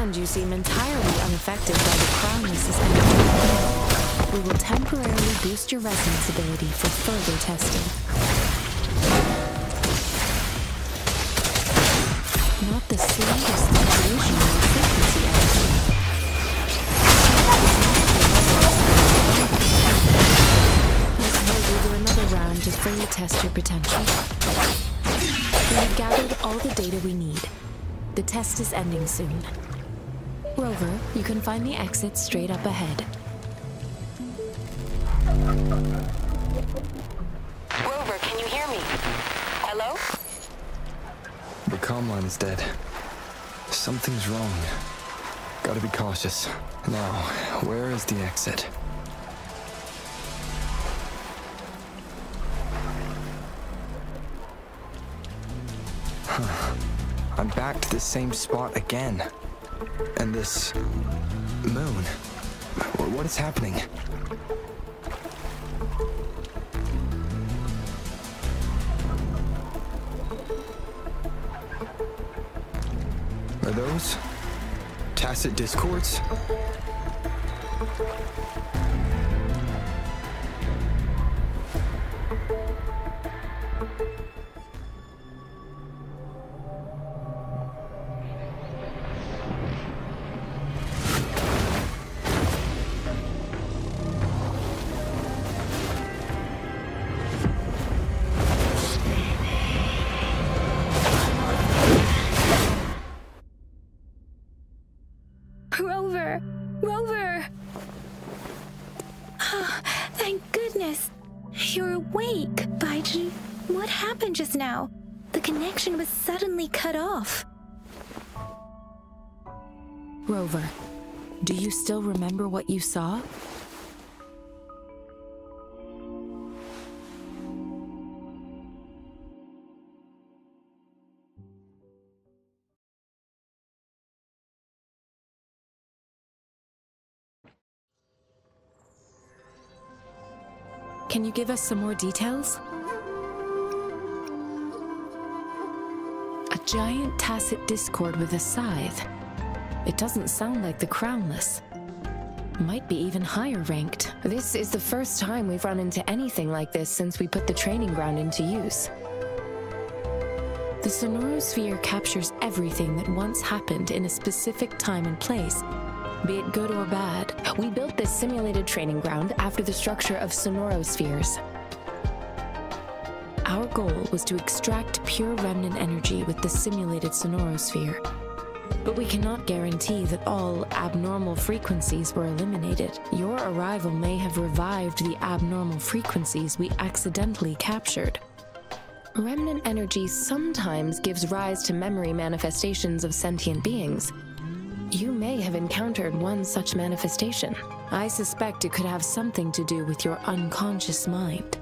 and you seem entirely unaffected by the Crownless's energy. We will temporarily boost your resonance ability for further testing. Not the slightest fluctuation in the frequency energy. Let's hold you to another round to further test your potential. We have gathered all the data we need. The test is ending soon. Rover, you can find the exit straight up ahead. Rover, can you hear me? Hello? The comm line is dead. Something's wrong. Gotta be cautious. Now, where is the exit? I'm back to the same spot again. And this moon. What is happening? Are those tacit discords? Rover! Oh, thank goodness. You're awake, Baizhi. What happened just now? The connection was suddenly cut off. Rover, do you still remember what you saw? Can you give us some more details? A giant tacit discord with a scythe. It doesn't sound like the Crownless. Might be even higher ranked. This is the first time we've run into anything like this since we put the training ground into use. The sonorosphere captures everything that once happened in a specific time and place, be it good or bad. We built this simulated training ground after the structure of sonorospheres. Our goal was to extract pure remnant energy with the simulated sonorosphere. But we cannot guarantee that all abnormal frequencies were eliminated. Your arrival may have revived the abnormal frequencies we accidentally captured. Remnant energy sometimes gives rise to memory manifestations of sentient beings. You may have encountered one such manifestation. I suspect it could have something to do with your unconscious mind.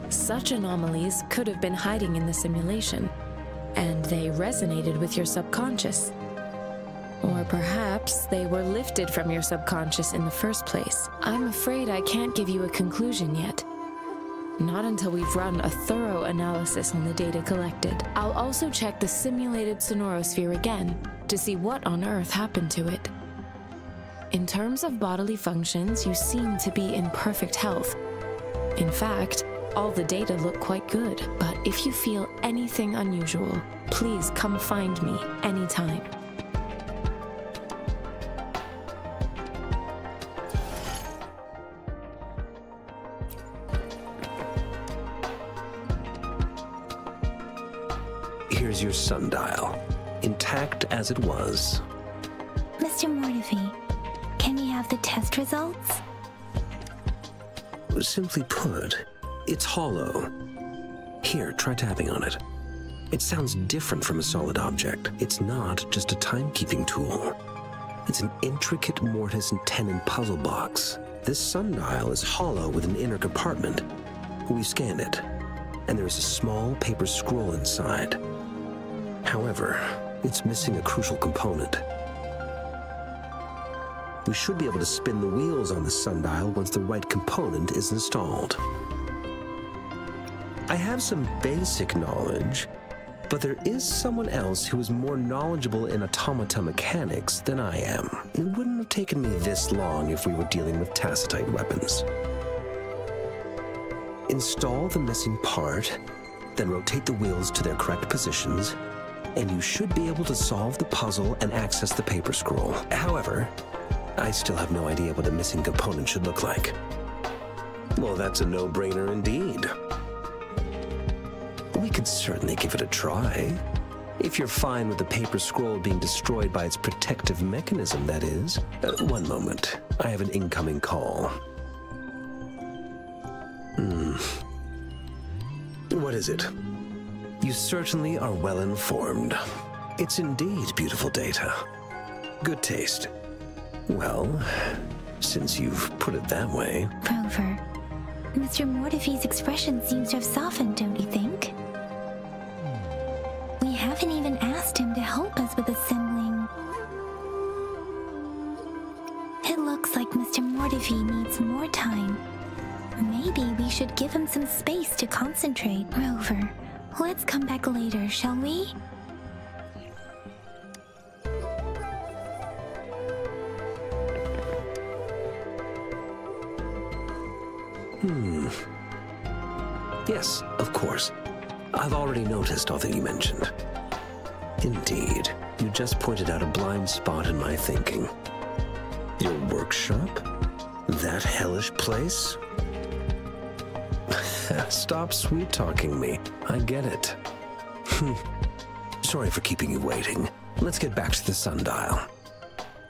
Such anomalies could have been hiding in the simulation, and they resonated with your subconscious. Or perhaps they were lifted from your subconscious in the first place. I'm afraid I can't give you a conclusion yet. Not until we've run a thorough analysis on the data collected. I'll also check the simulated sonorosphere again to see what on earth happened to it. In terms of bodily functions, you seem to be in perfect health. In fact, all the data look quite good, but if you feel anything unusual, please come find me anytime. Here's your sundial, intact as it was. Mr. Mortefi, can we have the test results? Simply put, it's hollow. Here, try tapping on it. It sounds different from a solid object. It's not just a timekeeping tool. It's an intricate mortise and tenon puzzle box. This sundial is hollow with an inner compartment. We scanned it, and there is a small paper scroll inside. However, it's missing a crucial component. We should be able to spin the wheels on the sundial once the right component is installed. I have some basic knowledge, but there is someone else who is more knowledgeable in automata mechanics than I am. It wouldn't have taken me this long if we were dealing with tacitite weapons. Install the missing part, then rotate the wheels to their correct positions, and you should be able to solve the puzzle and access the paper scroll. However, I still have no idea what the missing component should look like. Well, that's a no-brainer indeed. We could certainly give it a try. If you're fine with the paper scroll being destroyed by its protective mechanism, that is. One moment. I have an incoming call. What is it? You certainly are well informed. It's indeed beautiful data. Good taste. Well, since you've put it that way... Rover, Mr. Mortefi's expression seems to have softened, don't you think? We haven't even asked him to help us with assembling. It looks like Mr. Mortefi needs more time. Maybe we should give him some space to concentrate. Rover, let's come back later, shall we? Yes, of course. I've already noticed all that you mentioned. Indeed, you just pointed out a blind spot in my thinking. Your workshop? That hellish place? Stop sweet-talking me. I get it. Sorry for keeping you waiting. Let's get back to the sundial.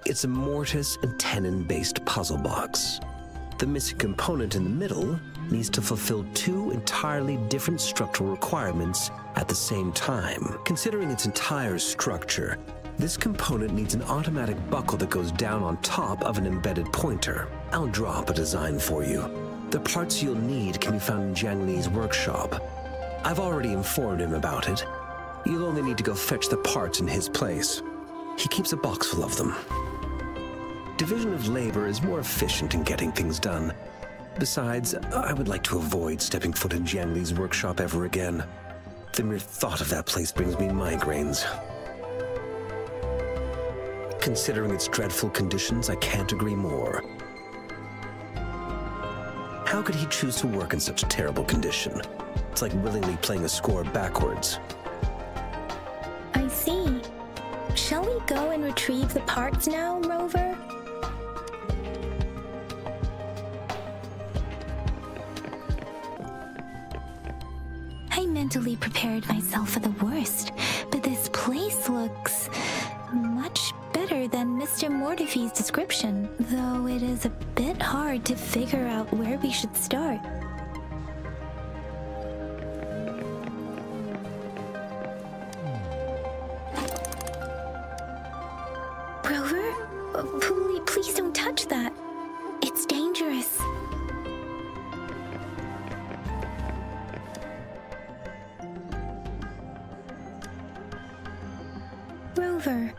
It's a mortise and tenon-based puzzle box. The missing component in the middle needs to fulfill two entirely different structural requirements at the same time. Considering its entire structure, this component needs an automatic buckle that goes down on top of an embedded pointer. I'll draw up a design for you. The parts you'll need can be found in Jiang Li's workshop. I've already informed him about it. You'll only need to go fetch the parts in his place. He keeps a box full of them. Division of labor is more efficient in getting things done. Besides, I would like to avoid stepping foot in Jiang Li's workshop ever again. The mere thought of that place brings me migraines. Considering its dreadful conditions, I can't agree more. How could he choose to work in such terrible condition? It's like willingly playing a score backwards. I see. Shall we go and retrieve the parts now, Rover? I mentally prepared myself for the worst, but this place looks much better than Mr. Mortefi's description, though it is a bit hard to figure out where we should start. Rover? Please don't touch that. It's dangerous. Rover,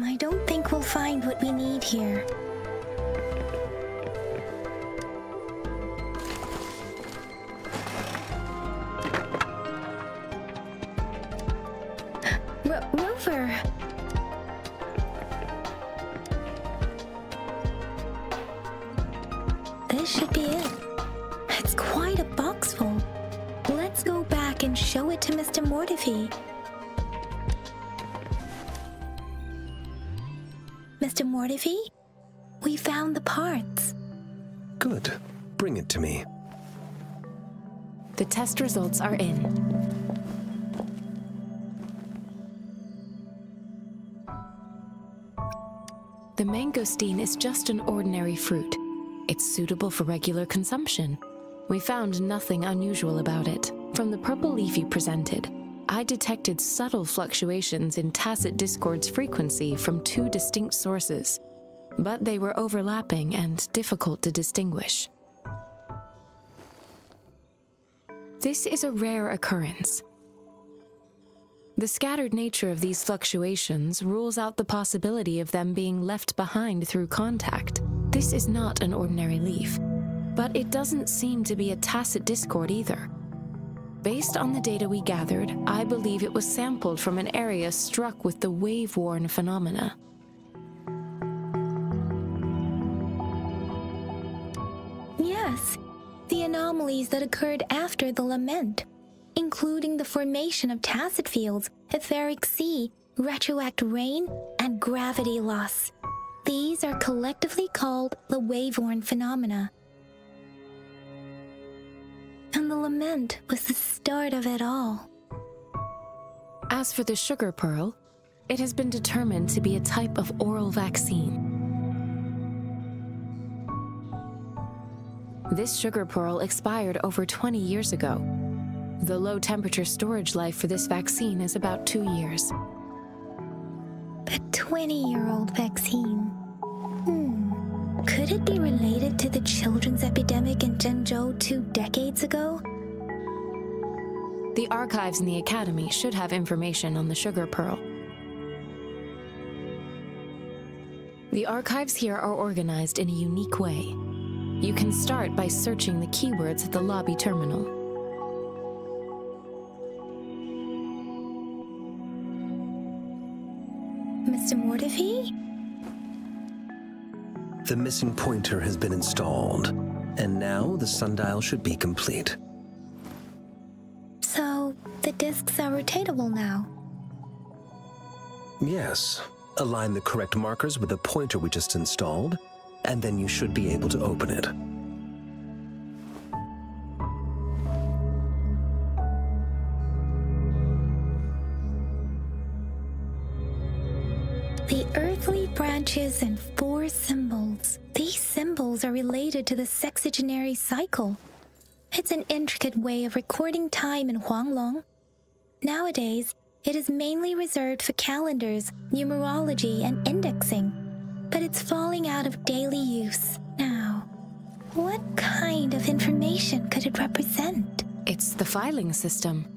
I don't think we'll find what we need here. Rover! This should be it. It's quite a box full. Let's go back and show it to Mr. Mortefi. Mr. Mortefi, we found the parts. Good. Bring it to me. The test results are in. The mangosteen is just an ordinary fruit. It's suitable for regular consumption. We found nothing unusual about it. From the purple leaf you presented, I detected subtle fluctuations in tacit discord's frequency from two distinct sources, but they were overlapping and difficult to distinguish. This is a rare occurrence. The scattered nature of these fluctuations rules out the possibility of them being left behind through contact. This is not an ordinary leaf, but it doesn't seem to be a tacit discord either. Based on the data we gathered, I believe it was sampled from an area struck with the wave-worn phenomena. Yes, the anomalies that occurred after the lament, including the formation of tacit fields, etheric sea, retroact rain, and gravity loss. These are collectively called the wave-worn phenomena. And the lament was the start of it all. As for the sugar pearl, it has been determined to be a type of oral vaccine. This sugar pearl expired over 20 years ago. The low-temperature storage life for this vaccine is about 2 years. A 20-year-old vaccine. Could it be related to the children's epidemic in Zhenzhou 2 decades ago? The archives in the Academy should have information on the sugar pearl. The archives here are organized in a unique way. You can start by searching the keywords at the lobby terminal. Mr. Mortefi? The missing pointer has been installed, and now the sundial should be complete. So, the discs are rotatable now? Yes. Align the correct markers with the pointer we just installed, and then you should be able to open it. The earthly branches and 4 symbols. These symbols are related to the sexagenary cycle. It's an intricate way of recording time in Huanglong. Nowadays, it is mainly reserved for calendars, numerology, and indexing, but it's falling out of daily use now. What kind of information could it represent? It's the filing system.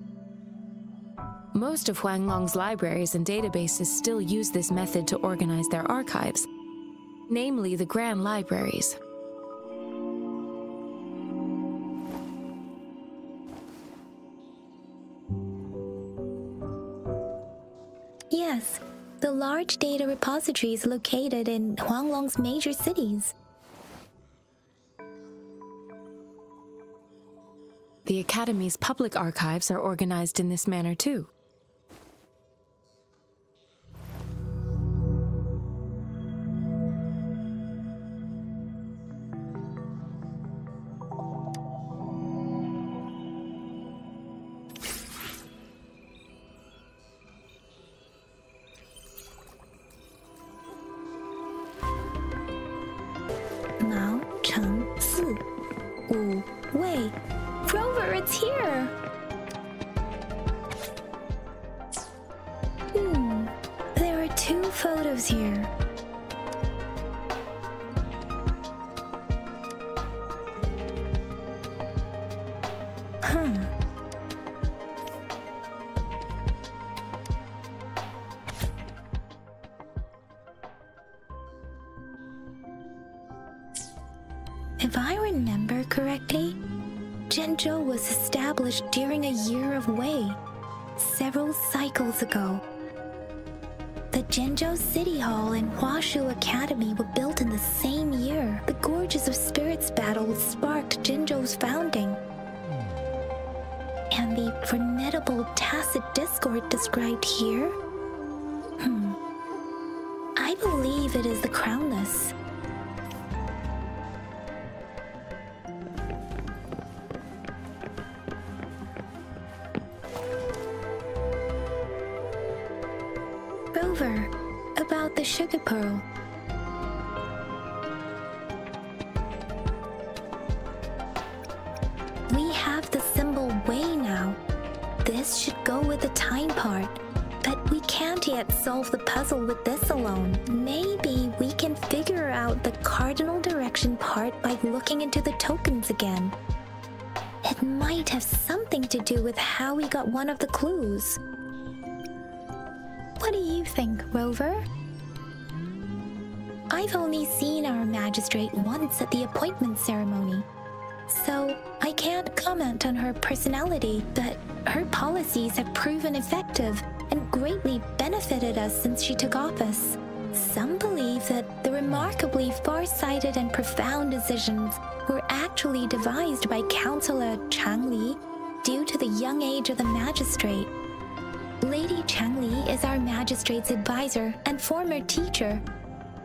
Most of Huanglong's libraries and databases still use this method to organize their archives, namely the Grand Libraries. Yes, the large data repositories located in Huanglong's major cities. The Academy's public archives are organized in this manner too. Rover, it's here! There are 2 photos here. If I remember correctly, Zhenzhou was established during a year of Wei, several cycles ago. The Zhenzhou City Hall and Huashu Academy were built in the same year. The Gorges of Spirits battle sparked Zhenzhou's founding. And the formidable tacit discord described here? I believe it is the Crownless. Rover, about the sugar pearl. We have the symbol Wei now. This should go with the time part, but we can't yet solve the puzzle with this alone. Maybe we can figure out the cardinal direction part by looking into the tokens again. It might have something to do with how we got one of the clues. What do you think, Rover? I've only seen our magistrate once at the appointment ceremony, so I can't comment on her personality, but her policies have proven effective and greatly benefited us since she took office. Some believe that the remarkably far-sighted and profound decisions were actually devised by Councillor Changli due to the young age of the magistrate. Lady Changli is our magistrate's advisor and former teacher.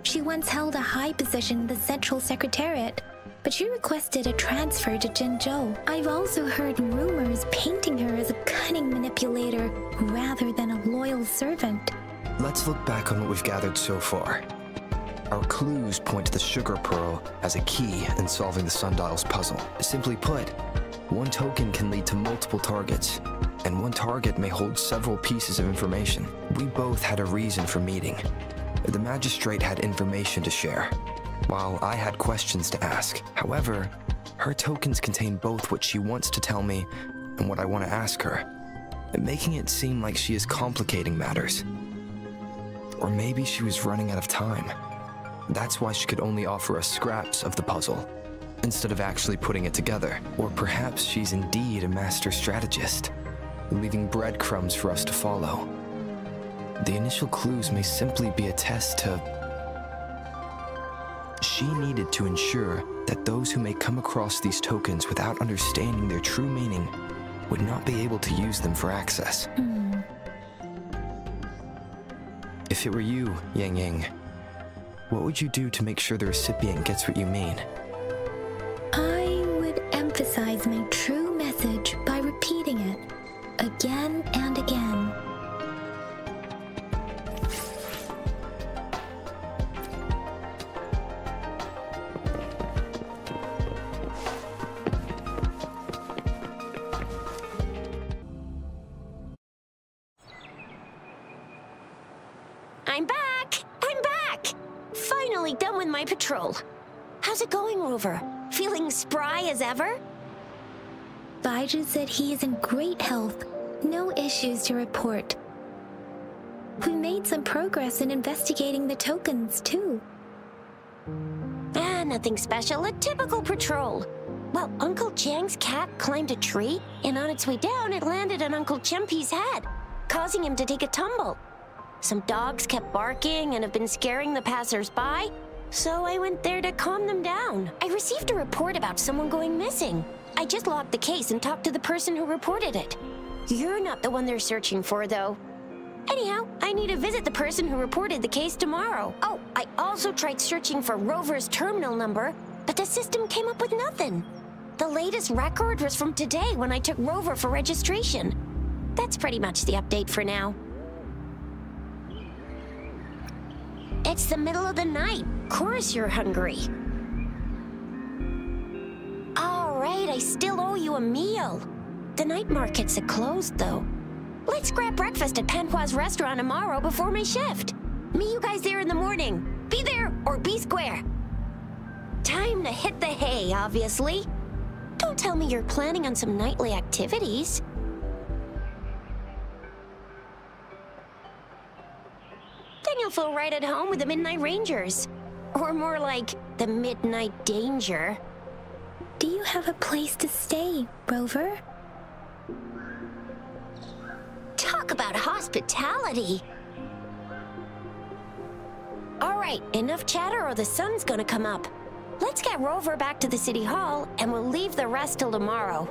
She once held a high position in the Central Secretariat, but she requested a transfer to Zhenzhou. I've also heard rumors painting her as a cunning manipulator rather than a loyal servant. Let's look back on what we've gathered so far. Our clues point to the sugar pearl as a key in solving the sundial's puzzle. Simply put, one token can lead to multiple targets, and one target may hold several pieces of information. We both had a reason for meeting. The magistrate had information to share, while I had questions to ask. However, her tokens contain both what she wants to tell me and what I want to ask her, making it seem like she is complicating matters. Or maybe she was running out of time. That's why she could only offer us scraps of the puzzle, instead of actually putting it together. Or perhaps she's indeed a master strategist, leaving breadcrumbs for us to follow. The initial clues may simply be a test to... She needed to ensure that those who may come across these tokens without understanding their true meaning would not be able to use them for access. If it were you, Yangyang, what would you do to make sure the recipient gets what you mean? I would emphasize my true message by repeating it again and again. I'm back! I'm back! Finally done with my patrol. How's it going, Rover? Feeling spry as ever? Baizhi said he is in great health. No issues to report. We made some progress in investigating the tokens, too. Nothing special. A typical patrol. Well, Uncle Jiang's cat climbed a tree, and on its way down, it landed on Uncle Chempi's head, causing him to take a tumble. Some dogs kept barking and have been scaring the passers-by, so I went there to calm them down. I received a report about someone going missing. I just logged the case and talked to the person who reported it. You're not the one they're searching for, though. Anyhow, I need to visit the person who reported the case tomorrow. Oh, I also tried searching for Rover's terminal number, but the system came up with nothing. The latest record was from today when I took Rover for registration. That's pretty much the update for now. It's the middle of the night. Course you're hungry. All right, I still owe you a meal. The night markets are closed, though. Let's grab breakfast at Panhua's restaurant tomorrow before my shift. Meet you guys there in the morning. Be there or be square. Time to hit the hay, obviously. Don't tell me you're planning on some nightly activities. Then you'll feel right at home with the Midnight Rangers. Or more like the Midnight Danger. Do you have a place to stay, Rover? Talk about hospitality. All right, enough chatter or the sun's gonna come up. Let's get Rover back to the city hall and we'll leave the rest till tomorrow.